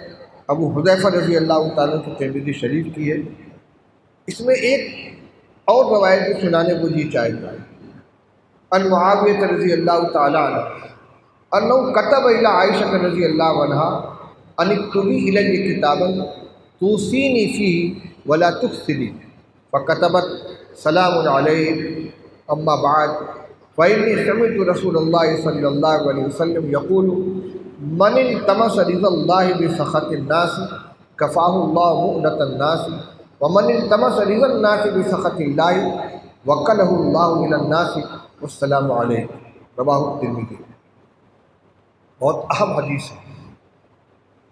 ابو حذیفہ رضی اللہ تعالیٰ کی ترمذی شریف کی ہے۔ اس میں ایک اور روایت بھی سنانے کو جی چاہتا ہے۔ ان معاویہ رضی اللہ تعالیٰ عنہ انہ کتب الی عائشہ رضی اللہ عنہا ان اکتبی الی کتابا توصینی فیہ ولا تفسدی، فکتبت سلام علیک اما بعد فإنی سمعت رسول اللہ صلی اللہ علیہ وسلم یقول من التمس رضا اللہ بسخط الناس کفاہ اللہ مؤنۃ الناس ومن التمس رضا الناس بسخط اللہ وکلہ اللہ الی الناس والسلام علیکم، رواہ الترمذی۔ بہت اہم حدیث ہے۔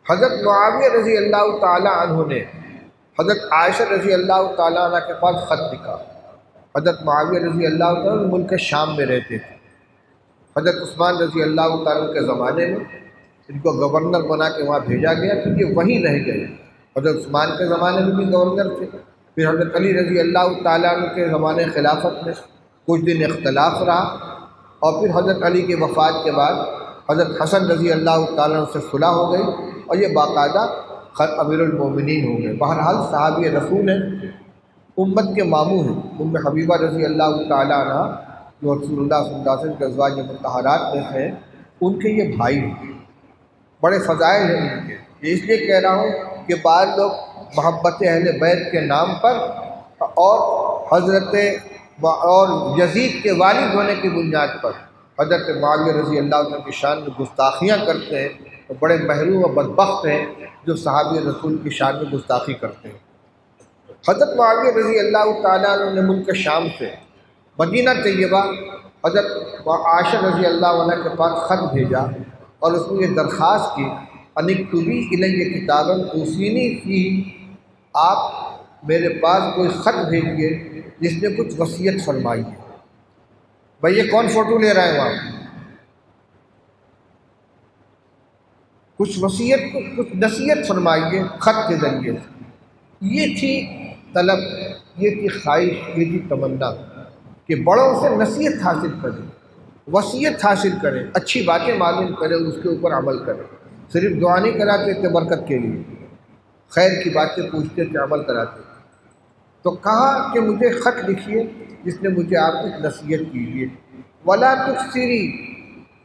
حضرت معاویہ رضی اللہ تعالیٰ عنہ نے حضرت عائشہ رضی اللہ تعالیٰ عنہ کے پاس خط لکھا۔ حضرت معاویہ رضی اللہ تعالیٰ عنہ ملک شام میں رہتے تھے۔ حضرت عثمان رضی اللہ تعالیٰ کے زمانے میں ان کو گورنر بنا کے وہاں بھیجا گیا کیونکہ وہیں رہ گئے۔ حضرت عثمان کے زمانے میں بھی گورنر تھے، پھر حضرت علی رضی اللہ تعالیٰ عنہ کے زمانے خلافت میں کچھ دن اختلاف رہا، اور پھر حضرت علی کی وفات کے بعد حضرت حسن رضی اللہ تعالیٰ عنہ سے صلح ہو گئی اور یہ باقاعدہ امیر المومنین ہو گئے۔ بہرحال صحابی رسول ہیں، امت کے ماموں ہیں۔ ام حبیبہ رضی اللہ تعالیٰ عنہ جو رسول اللہ صلی اللہ علیہ وسلم کے ازواج مطہرات میں ہیں، ان کے یہ بھائی ہیں، بڑے فضائل ہیں ان کے۔ یہ اس لیے کہہ رہا ہوں کہ بعض لوگ محبت اہل بیت کے نام پر اور حضرت اور یزید کے والد ہونے کی بنیاد پر حضرت معاویہ رضی اللہ عنہ کی شان میں گستاخیاں کرتے ہیں، اور بڑے محروم و بدبخت ہیں جو صحابی رسول کی شان میں گستاخی کرتے ہیں۔ حضرت معاویہ رضی اللہ تعالیٰ عنہ نے ملک شام سے مدینہ طیبہ حضرت عائشہ رضی اللہ عنہ کے پاس خط بھیجا اور اس میں یہ درخواست کی ان اکتبی الی کتابا توصینی فیہ، آپ میرے پاس کوئی خط بھیجیے جس میں کچھ وصیت فرمائی ہے۔ بھائی یہ کون فوٹو لے رہا ہے وہاں؟ کچھ وصیت، کچھ نصیحت فرمائیے خط کے ذریعے سے۔ یہ تھی طلب، یہ تھی خواہش، یہ تھی تمنا کہ بڑوں سے نصیحت حاصل کریں، وصیت حاصل کریں، اچھی باتیں معلوم کریں، اس کے اوپر عمل کریں۔ صرف دعا نہیں کراتے تھے برکت کے لیے، خیر کی باتیں پوچھتے تھے، عمل کراتے تھے۔ تو کہا کہ مجھے خط لکھیے جس نے مجھے آپ کی نصیحت کیجیے، ولا تکثری،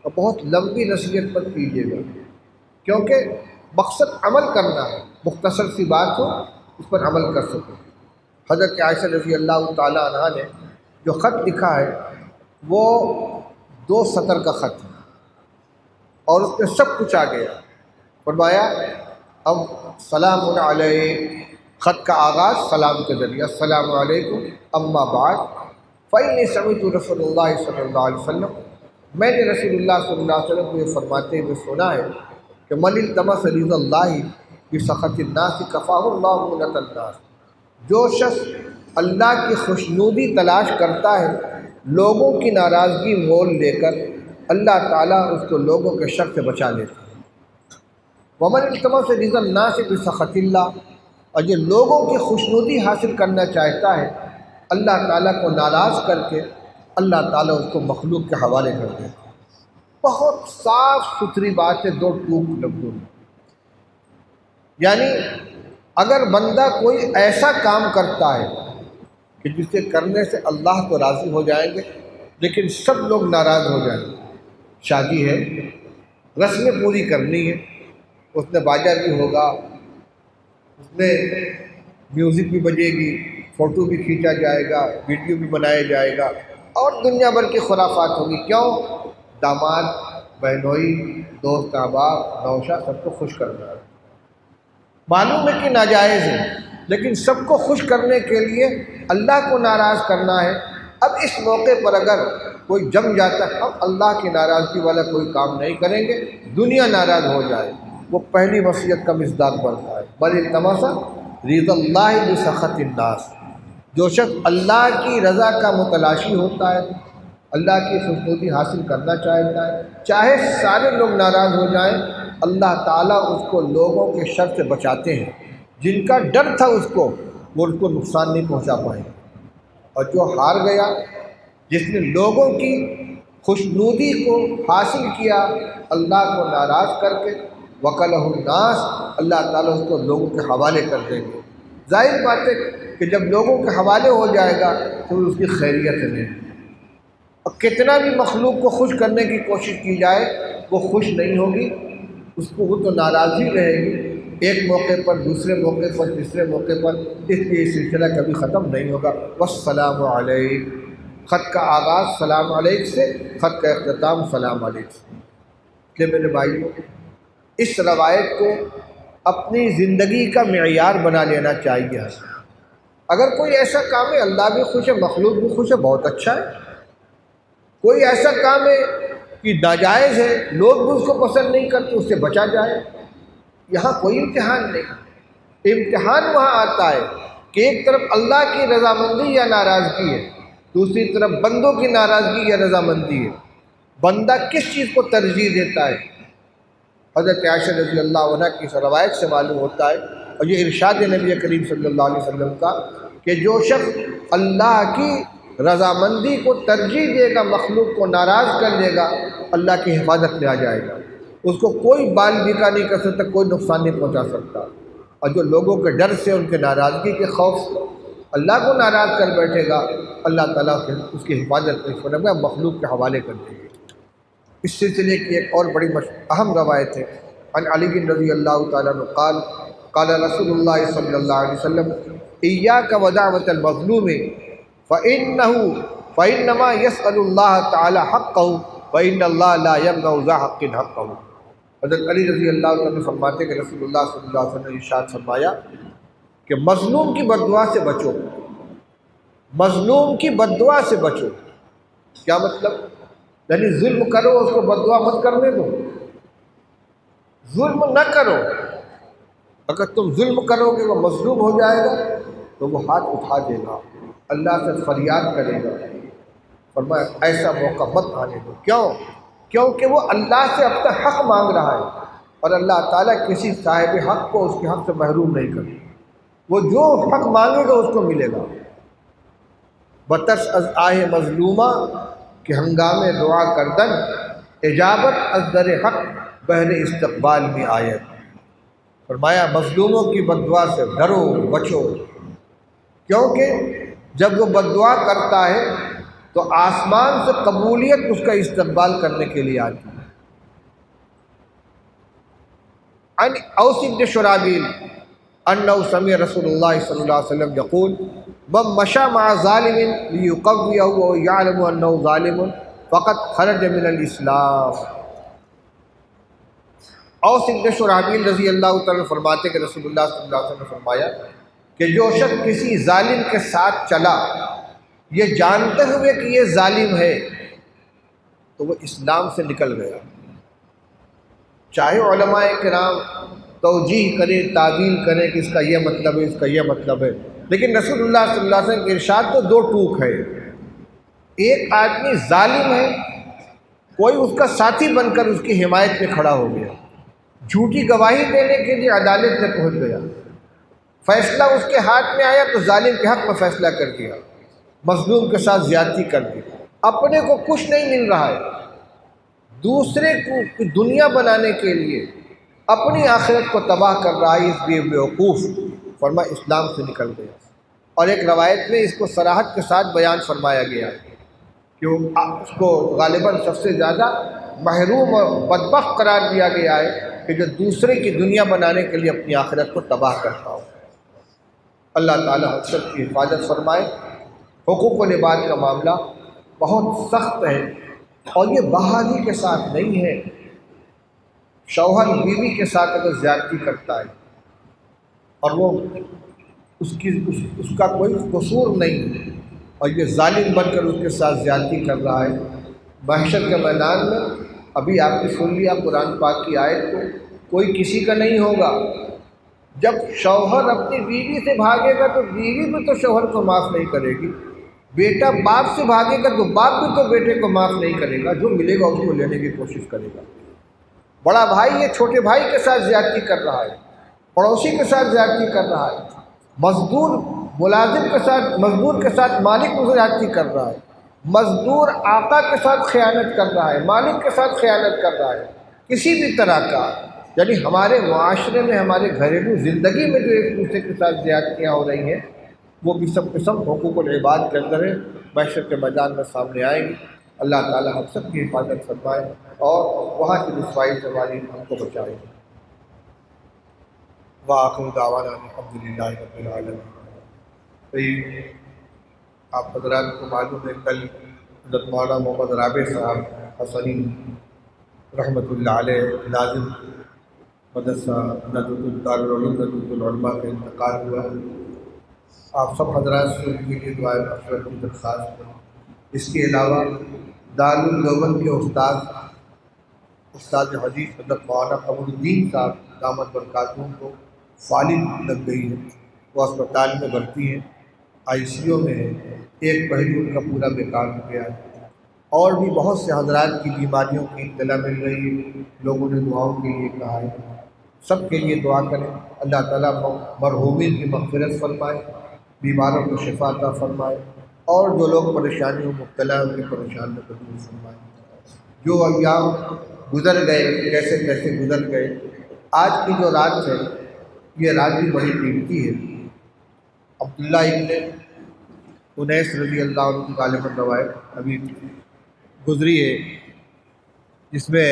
اور بہت لمبی نصیحت پر کیجیے گا، کیونکہ مقصد عمل کرنا ہے، مختصر سی بات ہو اس پر عمل کر سکو۔ حضرت عائشہ رضی اللہ تعالیٰ عنہ نے جو خط لکھا ہے وہ 2 سطر کا خط ہے، اور اس میں سب کچھ آ گیا۔ فرمایا اب سلام علیکم، خط کا آغاز سلام کے ذریعے، السلام علیکم اما بعد فإنی سمعت رسول اللہ صلی اللہ علیہ وسلم، میں نے رسول اللہ صلی اللہ علیہ وسلم کو یہ فرماتے ہوئے سنا ہے کہ من التمس رضا اللہ بسخط الناس کفاہ اللہ مؤنۃ الناس، جو شخص اللہ کی خوشنودی تلاش کرتا ہے لوگوں کی ناراضگی مول لے کر، اللہ تعالیٰ اس کو لوگوں کے شر سے بچا لیتا ہے۔ ومن التمس رضا الناس بسخط اللہ، اور جو لوگوں کی خوشنودی حاصل کرنا چاہتا ہے اللہ تعالیٰ کو ناراض کر کے اللہ تعالیٰ اس کو مخلوق کے حوالے کر دیتا ہے۔ بہت صاف ستھری بات ہے 2 ٹوک لفظوں میں، یعنی اگر بندہ کوئی ایسا کام کرتا ہے کہ جسے کرنے سے اللہ تو راضی ہو جائیں گے لیکن سب لوگ ناراض ہو جائیں گے، شادی ہے، رسمیں پوری کرنی ہے، اس میں باجا بھی ہوگا، اس میں میوزک بھی بجے گی، فوٹو بھی کھینچا جائے گا، ویڈیو بھی بنایا جائے گا، اور دنیا بھر کی خرافات ہوگی۔ کیوں؟ داماد، بہنوئی، دوست احباب، نوشا سب کو خوش کرنا ہے۔ معلوم ہے کہ ناجائز ہے، لیکن سب کو خوش کرنے کے لیے اللہ کو ناراض کرنا ہے۔ اب اس موقع پر اگر کوئی جم جاتا ہے، ہم اللہ کی ناراضگی والا کوئی کام نہیں کریں گے، دنیا ناراض ہو جائے، وہ پہلی وصیت کا مصداق بنتا ہے۔ بل التمس رضا اللہ بسخط الناس، جو شخص اللہ کی رضا کا متلاشی ہوتا ہے، اللہ کی خوشنودی حاصل کرنا چاہتا ہے، چاہے سارے لوگ ناراض ہو جائیں، اللہ تعالیٰ اس کو لوگوں کے شر سے بچاتے ہیں۔ جن کا ڈر تھا اس کو، وہ اس کو نقصان نہیں پہنچا پائے۔ اور جو ہار گیا، جس نے لوگوں کی خوشنودی کو حاصل کیا اللہ کو ناراض کر کے، وکلہ الناس، اللہ تعالیٰ اس کو لوگوں کے حوالے کر دیں گے۔ ظاہر بات ہے کہ جب لوگوں کے حوالے ہو جائے گا تو اس کی خیریت نہیں۔ اور کتنا بھی مخلوق کو خوش کرنے کی کوشش کی جائے، وہ خوش نہیں ہوگی، اس کو وہ تو ناراضی رہے گی، ایک موقع پر، دوسرے موقع پر، تیسرے موقع پر، اس لیے یہ سلسلہ کبھی ختم نہیں ہوگا۔ والسلام علیکم، خط کا آغاز سلام علیکم سے، خط کا اختتام سلام علیکم سے۔ اس لیے میرے بھائیوں، اس روایت کو اپنی زندگی کا معیار بنا لینا چاہیے۔ اگر کوئی ایسا کام ہے اللہ بھی خوش ہے، مخلوق بھی خوش ہے، بہت اچھا ہے۔ کوئی ایسا کام ہے کہ ناجائز ہے، لوگ بھی اس کو پسند نہیں کرتے، اس سے بچا جائے۔ یہاں کوئی امتحان نہیں، امتحان وہاں آتا ہے کہ ایک طرف اللہ کی رضامندی یا ناراضگی ہے، دوسری طرف بندوں کی ناراضگی یا رضامندی ہے۔ بندہ کس چیز کو ترجیح دیتا ہے؟ حضرت عائشہ رضی اللہ عنہ کی روایت سے معلوم ہوتا ہے، اور یہ ارشاد نبی کریم صلی اللہ علیہ وسلم کا، کہ جو شخص اللہ کی رضامندی کو ترجیح دے گا، مخلوق کو ناراض کر دے گا، اللہ کی حفاظت میں آ جائے گا، اس کو کوئی بال بیکا نہیں کر سکتا، کوئی نقصان نہیں پہنچا سکتا۔ اور جو لوگوں کے ڈر سے، ان کے ناراضگی کے خوف سے اللہ کو ناراض کر بیٹھے گا، اللہ تعالیٰ اس کی حفاظت نہیں فرمائے گا، مخلوق کے حوالے کر دیں گے۔ اس سلسلے کی ایک اور بڑی اہم روایت ہے، عن علی رضی اللہ تعالیٰ عنہ قال قال رسول اللہ صلی اللہ علیہ وسلم ایاک ودعوۃ المظلوم فإنما يسأل اللہ تعالی حقہ وإن اللہ لا يمنع ذا حق حقہ۔ حضرت علی رضی اللہ تعالیٰ عنہ فرماتے ہیں کہ رسول اللہ صلی اللہ علیہ وسلم نے ارشاد فرمایا کہ مظلوم کی بددعا سے بچو، مظلوم کی بددعا سے بچو۔ کیا مطلب؟ یعنی ظلم کرو، اس کو بددعا مت کرنے دو، ظلم نہ کرو۔ اگر تم ظلم کرو گے، وہ مظلوم ہو جائے گا تو وہ ہاتھ اٹھا دے گا، اللہ سے فریاد کرے گا۔ فرمایا ایسا موقع مت آنے دو۔ کیوں؟ کیونکہ وہ اللہ سے اپنا حق مانگ رہا ہے، اور اللہ تعالیٰ کسی صاحب حق کو اس کے حق سے محروم نہیں کرے۔ وہ جو حق مانگے گا اس کو ملے گا۔ بترس از آہ مظلومہ کہ ہنگام دعا کردن، اجابت از در حق بہر استقبال میں آیت۔ فرمایا مظلوموں کی بددعا سے ڈرو، بچو، کیونکہ جب وہ بددعا کرتا ہے تو آسمان سے قبولیت اس کا استقبال کرنے کے لیے آتی ہے۔ عن اوس بن شرابیل انہ سمع رسول اللہ صلی اللہ علیہ وسلم یقول من مشى مع ظالم لیقویہ ویعلم انہ ظالم فقد خرج من الاسلام۔ اوس بن شرابیل رضی اللہ تعالیٰ فرماتے کہ رسول اللہ صلی اللہ علیہ وسلم نے فرمایا کہ جو شخص کسی ظالم کے ساتھ چلا یہ جانتے ہوئے کہ یہ ظالم ہے، تو وہ اسلام سے نکل گیا۔ چاہے علماء کرام توجیہ کریں، تعویل کریں کہ اس کا یہ مطلب ہے، اس کا یہ مطلب ہے، لیکن رسول اللہ صلی اللہ علیہ وسلم کے ارشاد تو دو ٹوک ہے۔ ایک آدمی ظالم ہے، کوئی اس کا ساتھی بن کر اس کی حمایت میں کھڑا ہو گیا، جھوٹی گواہی دینے کے لیے عدالت میں پہنچ گیا، فیصلہ اس کے ہاتھ میں آیا تو ظالم کے حق میں فیصلہ کر دیا، مظلوم کے ساتھ زیادتی کر دی، اپنے کو کچھ نہیں مل رہا ہے، دوسرے کو دنیا بنانے کے لیے اپنی آخرت کو تباہ کر رہا ہے، اس لیے بیوقوف۔ فرمایا اسلام سے نکل گیا۔ اور ایک روایت میں اس کو صراحت کے ساتھ بیان فرمایا گیا ہے کہ وہ اس کو غالباً سب سے زیادہ محروم اور بدبخت قرار دیا گیا ہے کہ جو دوسرے کی دنیا بنانے کے لیے اپنی آخرت کو تباہ کرتا ہو۔ اللہ تعالیٰ ہم سب کی حفاظت فرمائے۔ حقوق العباد کا معاملہ بہت سخت ہے، اور یہ بہادری کے ساتھ نہیں ہے۔ شوہر بیوی کے ساتھ اگر زیادتی کرتا ہے اور وہ اس کا کوئی قصور نہیں، اور یہ ظالم بن کر اس کے ساتھ زیادتی کر رہا ہے، محشر کے میدان میں ابھی آپ نے سن لیا قرآن پاک کی آیت کو، کوئی کسی کا نہیں ہوگا۔ جب شوہر اپنی بیوی سے بھاگے گا تو بیوی بھی تو شوہر کو معاف نہیں کرے گی، بیٹا باپ سے بھاگے گا تو باپ بھی تو بیٹے کو معاف نہیں کرے گا، جو ملے گا اس کو لینے کی کوشش کرے گا۔ بڑا بھائی یہ چھوٹے بھائی کے ساتھ زیادتی کر رہا ہے، پڑوسی کے ساتھ زیادتی کر رہا ہے، مزدور ملازم کے ساتھ، مزدور کے ساتھ مالک زیادتی کر رہا ہے، مزدور آقا کے ساتھ خیانت کر رہا ہے، مالک کے ساتھ خیانت کر رہا ہے، کسی بھی طرح کا۔ یعنی ہمارے معاشرے میں، ہمارے گھریلو زندگی میں جو ایک دوسرے کے ساتھ زیادتیاں ہو رہی ہیں، وہ قسم حقوق العباد کے اندر ہے، محشر کے میدان میں سامنے آئیں گی۔ اللہ تعالی ہم سب کی حفاظت فرمائے اور وہاں کی رسوائی سے ہماری ہم کو بچائے۔ وآخر دعوانا الحمدللہ رب العالمین۔ آپ حضرات کو معلوم ہے کل حضرت مولانا محمد رابع صاحب حسنی رحمۃ اللہ علیہ لازم مدرسہ دارالعلوم ندوۃ العلماء کا انتقال ہوا۔ آپ سب حضرات سے ان کے لیے دعائیں مغفرت کی درخواست ہے۔ اس کے علاوہ دارالعلوم کے استاد حدیث حضرت مولانا قمر الدین صاحب دامت برکاتہم کو فالج لگ گئی ہے، وہ اسپتال میں بھرتی ہیں، آئی سی یو میں ہے، ایک پہلو ان کا پورا بیکار ہو گیا ہے۔ اور بھی بہت سے حضرات کی بیماریوں کی اطلاع مل رہی ہے، لوگوں نے دعاؤں کے لیے کہا ہے، سب کے لیے دعا کریں۔ اللہ تعالیٰ مرحومین کی مغفرت فرمائے، بیماروں کو شفا عطا فرمائے، اور جو لوگ پریشانیوں مبتلا ہیں ان کی پریشانیوں کو دور فرمائے۔ جو ایام گزر گئے کیسے کیسے گزر گئے، آج کی جو رات ہے یہ رات بھی بڑی قیمتی ہے۔ عبداللہ ابن انیس رضی اللہ عنہ کی غالباً روایت ابھی گزری ہے، جس میں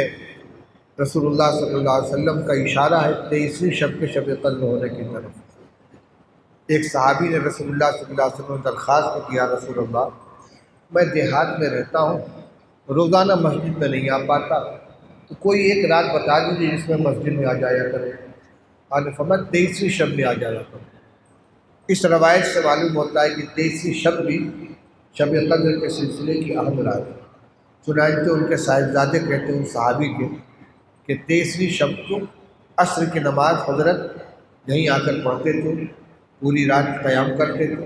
رسول اللہ صلی اللہ علیہ وسلم کا اشارہ ہے 23ویں شب کے شب قدر ہونے کی طرف۔ ایک صحابی نے رسول اللہ صلی اللہ علیہ وسلم کو درخواست کیا، رسول اللہ میں دیہات میں رہتا ہوں، روزانہ مسجد میں نہیں آ پاتا، تو کوئی ایک رات بتا دیجیے جس میں مسجد میں آ جایا کرے۔ آپ نے فرمایا 23ویں شب میں آ جایا کرو۔ اس روایت سے معلوم ہوتا ہے کہ 23ویں شب بھی شب قدر کے سلسلے کی اہم رات ہے۔ چنانچہ ان کے صاحبزادے کہتے ہیں ان صحابی کے کہ 23ویں شب کو عصر کی نماز حضرت یہیں آ کر پڑھتے تھے، پوری رات قیام کرتے تھے،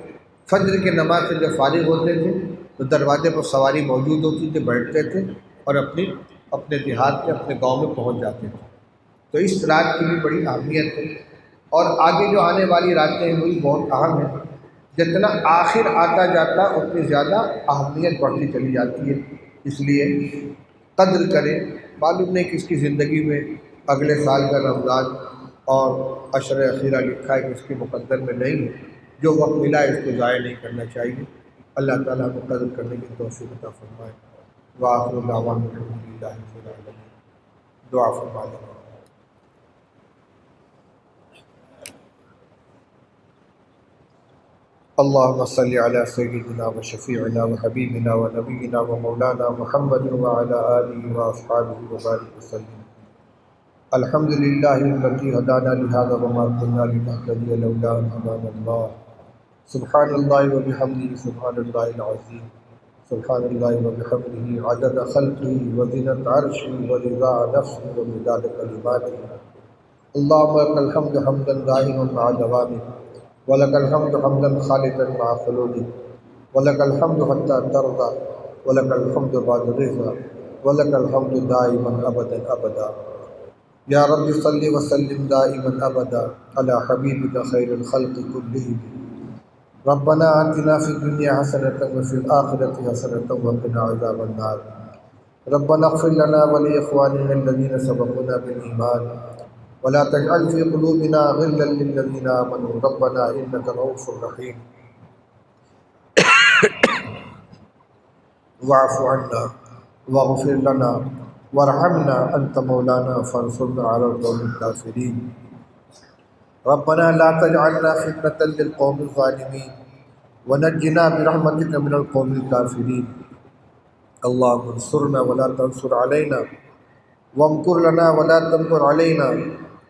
فجر کی نماز سے جب فارغ ہوتے تھے تو دروازے پر سواری موجود ہوتی تھی، بیٹھتے تھے اور اپنے دیہات میں اپنے گاؤں میں پہنچ جاتے تھے۔ تو اس رات کی بھی بڑی اہمیت ہے، اور آگے جو آنے والی راتیں ہیں وہی بہت اہم ہیں۔ جتنا آخر آتا جاتا اتنی زیادہ اہمیت بڑھتی چلی جاتی ہے، اس لیے قدر کریں۔ معلوم نہیں کس کی زندگی میں اگلے سال کا رمضان اور عشر اخیرہ لکھا ہے کہ اس کے مقدر میں نہیں ہے، جو وقت ملا ہے اس کو ضائع نہیں کرنا چاہیے۔ اللہ تعالیٰ ہمیں قدر کرنے کی توفیق عطا فرمائے۔ وآخر دعوانا الحمدللہ رب العالمین۔ دعا فرما لیں۔ اللهم صل على سيدنا وشفيعنا وحبيبنا ونبينا ومولانا محمد وعلى آله وأصحابه وبارك وسلم۔ الحمد لله الذي هدانا لهذا وما كنا لنهتدي لولا أن هدانا الله۔ سبحان الله وبحمده سبحان الله العظيم۔ سبحان الله وبحمده عدد خلقه وزنة عرشه ورضاء نفسه ومداد كلماته۔ اللهم لك الحمد حمدا دائما مع دوامه، وَلَكَ الْحَمْدُ حَمْدًا خَالِدًا مَعَ خُلُودِهِ، وَلَكَ الْحَمْدُ حَتَّى تَرْضَىٰ، وَلَكَ الْحَمْدُ بَعْدَ الرِّضَىٰ، وَلَكَ الْحَمْدُ دَائِمًا أَبَدًا أَبَدًا۔ یا رب صل وسلم دائما ابدا علی حبیبک خیر الخلق کلہم۔ ربنا آتنا فی الدنیا حسنة وفی الآخرة حسنة وقنا عذاب النار۔ ربنا اغفر لنا ولإخواننا الذین سبقونا بالایمان ولا تجعل في قلوبنا غلا للذین آمنوا ربنا إنك رؤوف رحیم۔ واعف عنا واغفر لنا وارحمنا انت مولانا فانصرنا على القوم الكافرين ربنا لا تجعلنا فتنة للقوم الظالمين ونجنا برحمتك من القوم الكافرين اللهم انصرنا ولا تنصر علينا وامكر لنا ولا تمكر علينا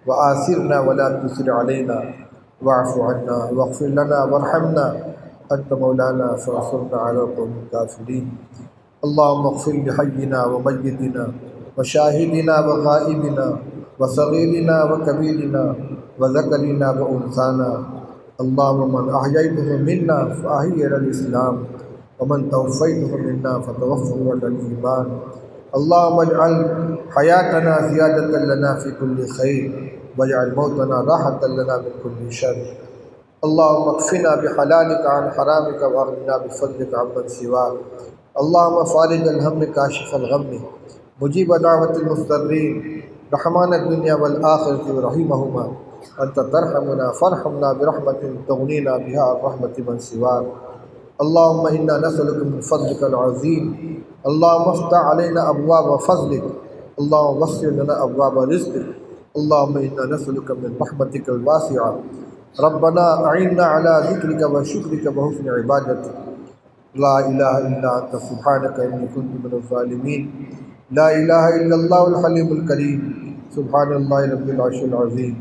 وآثرنا ولا تسر علينا واعف عنا واغفر لنا وارحمنا أنت مولانا فانصرنا على القوم الكافرين اللهم اغفر لحينا وميتنا وشاهدنا وغائبنا وصغيرنا وكبيرنا وذكرنا وأنثانا اللهم من أحييته منا فأحيه على الإسلام ومن توفيته منا فتوفه على الإيمان اللهم اجعل حياتنا زيادة لنا في كل خير واجعل موتنا راحة لنا من كل شر اللهم اكفنا بحلالك عن حرامك واغننا بفضلك عمن سواك اللهم فارج الهم كاشف الغم مجيب دعوة المضطرين رحمان الدنيا والآخرة ورحيمهما أنت ترحمنا فارحمنا برحمة تغنينا بها عن رحمة من سواك اللهم إنا نسألك من فضلك العظيم اللهم افتح علينا أبواب فضلك اللهم وسع لنا أبواب رزقك اللهم إنا نسألك من رحمتك الواسعة ربنا أعنا على ذكرك وشكرك وحسن عبادتك لا إله إلا أنت سبحانك إني كنت من الظالمين لا إله إلا الله الحليم الكريم سبحان الله رب العرش العظيم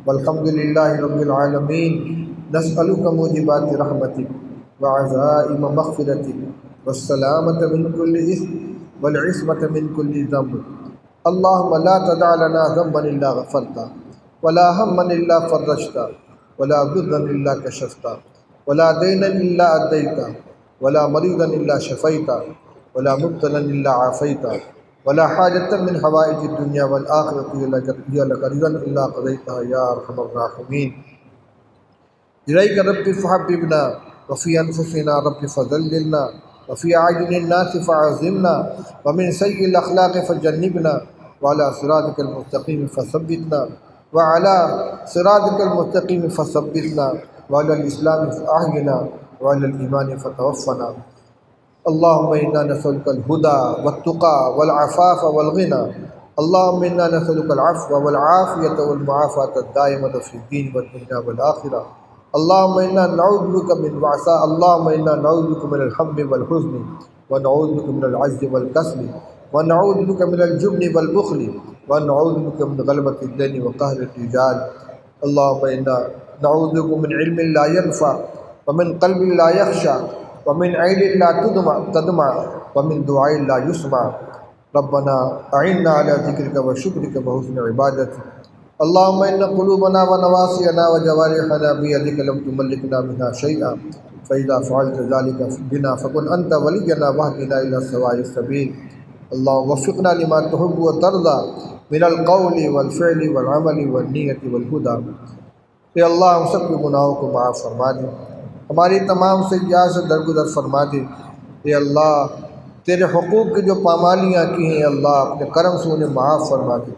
والحمد لله رب العالمين نسألك موجبات رحمتك وعزائم مغفرتك والسلامة من كل إثم والعصمة من كل ذنب اللهم لا تدع لنا ذنبا إلا غفرته ولا هما إلا فرجته ولا ضرا إلا كشفته ولا دينا إلا أديته ولا مريضا إلا شفيته ولا مبتلا إلا عافيته ولا حاجة من حوائج الدنيا والآخرة هي لك رضا إلا قضيتها يا أرحم الراحمين إليك رب فحببنا وفي أنفسنا رب فذللنا وفي أعين الناس فعظمنا ومن سيء الأخلاق فجنبنا وعلى صراطك المستقيم فثبتنا وعلى صراطك المستقيم فثبتنا وعلى الإسلام فأحينا وعلى الإيمان فتوفنا اللهم إنا نسألك الهدى والتقى والعفاف والغنى اللهم إنا نسألك العفو والعافية والمعافاة الدائمة في الدين والدنيا والآخرة اللهم إنا نعوذ بك من وعثاء اللهم إنا نعوذ بك من الهم والحزن ونعوذ بك من العجز والكسل ونعوذ بك من الجبن والبخل ونعوذ بك من غلبة الدين وقهر الرجال اللهم إنا نعوذ بك من علم لا ينفع ومن قلب لا يخشى ومن عين لا تدمع ومن دعاء لا يسمع ربنا أعنا على ذكرك وشكرك وحسن عبادتك اللهم إن قلوبنا ونواصينا وجوارحنا بيدك لم تملكنا منها شيئا فإذا فعلت ذلك بنا فكن أنت ولينا واهدنا إلى سواء السبيل اللهم وفقنا لما تحب وترضى من القول والفعل والعمل والنية والهدى اے اللہ ہم سب کے گناہوں کو معاف فرما دے ہماری تمام سیئات سے درگزر فرما دے اے اللہ تیرے حقوق کی جو پامالیاں کی ہیں اللہ اپنے کرم سے انہیں معاف فرما دے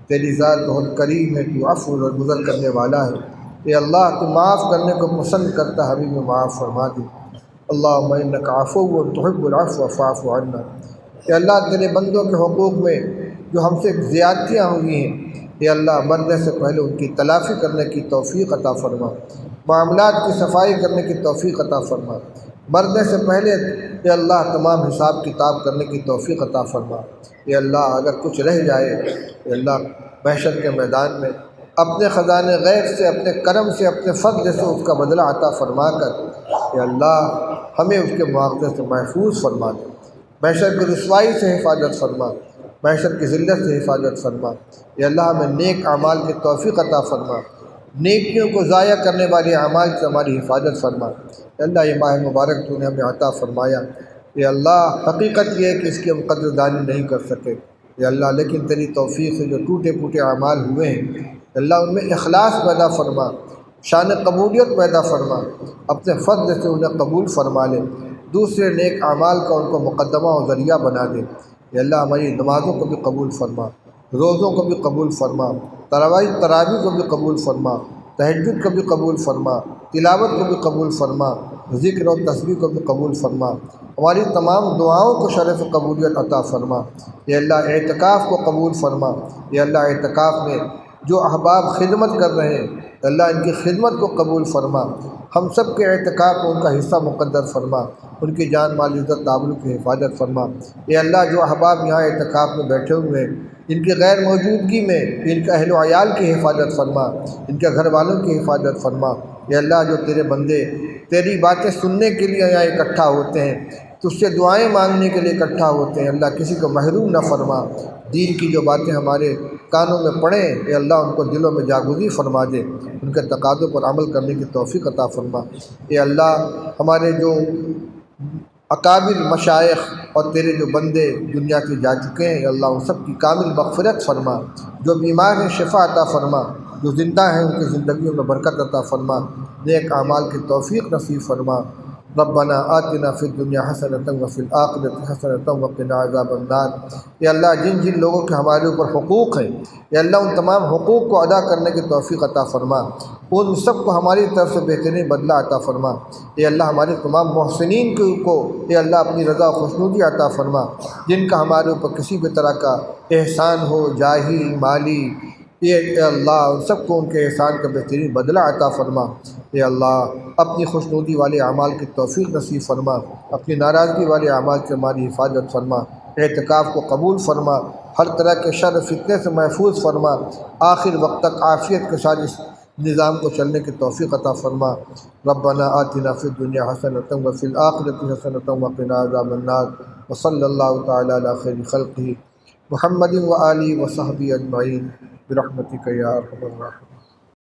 تیری ذات بہت کریم ہے تو عفو و گزر کرنے والا ہے اے اللہ تو معاف کرنے کو پسند کرتا ہمیں بھی معاف فرما دے اللہم انک عفو تحب العفو فاعف عنا اے اللہ تیرے بندوں کے حقوق میں جو ہم سے زیادتیاں ہوئی ہیں اے اللہ مرنے سے پہلے ان کی تلافی کرنے کی توفیق عطا فرما معاملات کی صفائی کرنے کی توفیق عطا فرما مرنے سے پہلے اے اللہ تمام حساب کتاب کرنے کی توفیق عطا فرما اے اللہ اگر کچھ رہ جائے اے اللہ محشر کے میدان میں اپنے خزانے غیب سے اپنے کرم سے اپنے فضل سے اس کا بدلہ عطا فرما کر اے اللہ ہمیں اس کے مواقع سے محفوظ فرما دے محشر کی رسوائی سے حفاظت فرما محشر کی ذلت سے حفاظت فرما اے اللہ ہمیں نیک اعمال کی توفیق عطا فرما نیکیوں کو ضائع کرنے والے اعمال سے ہماری حفاظت فرما اے اللہ یہ ماہ مبارک تو نے ہمیں عطا فرمایا اے اللہ حقیقت یہ ہے کہ اس کی ہم قدر دانی نہیں کر سکے اے اللہ لیکن تیری توفیق سے جو ٹوٹے پھوٹے اعمال ہوئے ہیں اے اللہ ان میں اخلاص پیدا فرما شان قبولیت پیدا فرما اپنے فضل سے انہیں قبول فرما لے دوسرے نیک اعمال کا ان کو مقدمہ و ذریعہ بنا دے اے اللہ ہماری نمازوں کو بھی قبول فرما روزوں کو بھی قبول فرما تراویح کو بھی قبول فرما تہجد کو بھی قبول فرما تلاوت کو بھی قبول فرما ذکر و تسبیح کو بھی قبول فرما، ہماری تمام دعاؤں کو شرف قبولیت عطا فرما۔ یا اللہ اعتکاف کو قبول فرما، یا اللہ اعتکاف میں جو احباب خدمت کر رہے ہیں اللہ ان کی خدمت کو قبول فرما، ہم سب کے اعتکاف کو ان کا حصہ مقدر فرما، ان کی جان مال عزت آبرو کی حفاظت فرما۔ یا اللہ جو احباب یہاں اعتکاف میں بیٹھے ہوئے ہیں ان کی غیر موجودگی میں ان کے اہل و عیال کی حفاظت فرما، ان کے گھر والوں کی حفاظت فرما۔ یا اللہ جو تیرے بندے تیری باتیں سننے کے لیے یہاں اکٹھا ہوتے ہیں، تجھ سے دعائیں مانگنے کے لیے اکٹھا ہوتے ہیں، اللہ کسی کو محروم نہ فرما۔ دین کی جو باتیں ہمارے کانوں میں پڑیں اے اللہ ان کو دلوں میں جاگزی فرما دے، ان کے تقاضوں پر عمل کرنے کی توفیق عطا فرما۔ اے اللہ ہمارے جو اکابر مشائخ اور تیرے جو بندے دنیا سے جا چکے ہیں اے اللہ ان سب کی کامل مغفرت فرما، جو بیمار ہیں شفا عطا فرما، جو زندہ ہیں ان کی زندگیوں میں برکت عطا فرما، نیک اعمال کی توفیق نصیب فرما۔ ربنا آتنا فی الدنیا حسنۃ وفی الآخرۃ حسنۃ وقنا عذاب النار۔ یا اللہ جن جن لوگوں کے ہمارے اوپر حقوق ہیں یا اللہ ان تمام حقوق کو ادا کرنے کی توفیق عطا فرما، ان سب کو ہماری طرف سے بہترین بدلہ عطا فرما۔ اے اللہ ہمارے تمام محسنین کو اے اللہ اپنی رضا و خوشنودی عطا فرما، جن کا ہمارے اوپر کسی بھی طرح کا احسان ہو جاہی مالی، اے اللہ ان سب کو ان کے احسان کا بہترین بدلہ عطا فرما۔ اے اللہ اپنی خوشنودی والے اعمال کی توفیق نصیب فرما، اپنی ناراضگی والے اعمال سے ہماری حفاظت فرما، اعتکاف کو قبول فرما، ہر طرح کے شر فتنے سے محفوظ فرما، آخر وقت تک عافیت کے ساتھ اس نظام کو چلنے کی توفیق عطا فرما۔ ربنا آتنا فی الدنیا حسنۃ وفی الآخرۃ حسنۃ وقنا عذاب النار، وصلی اللہ تعالی علی خیر خلقہ محمد وآلہ وصحبہ اجمعین برحمتک یا ارحم الراحمین۔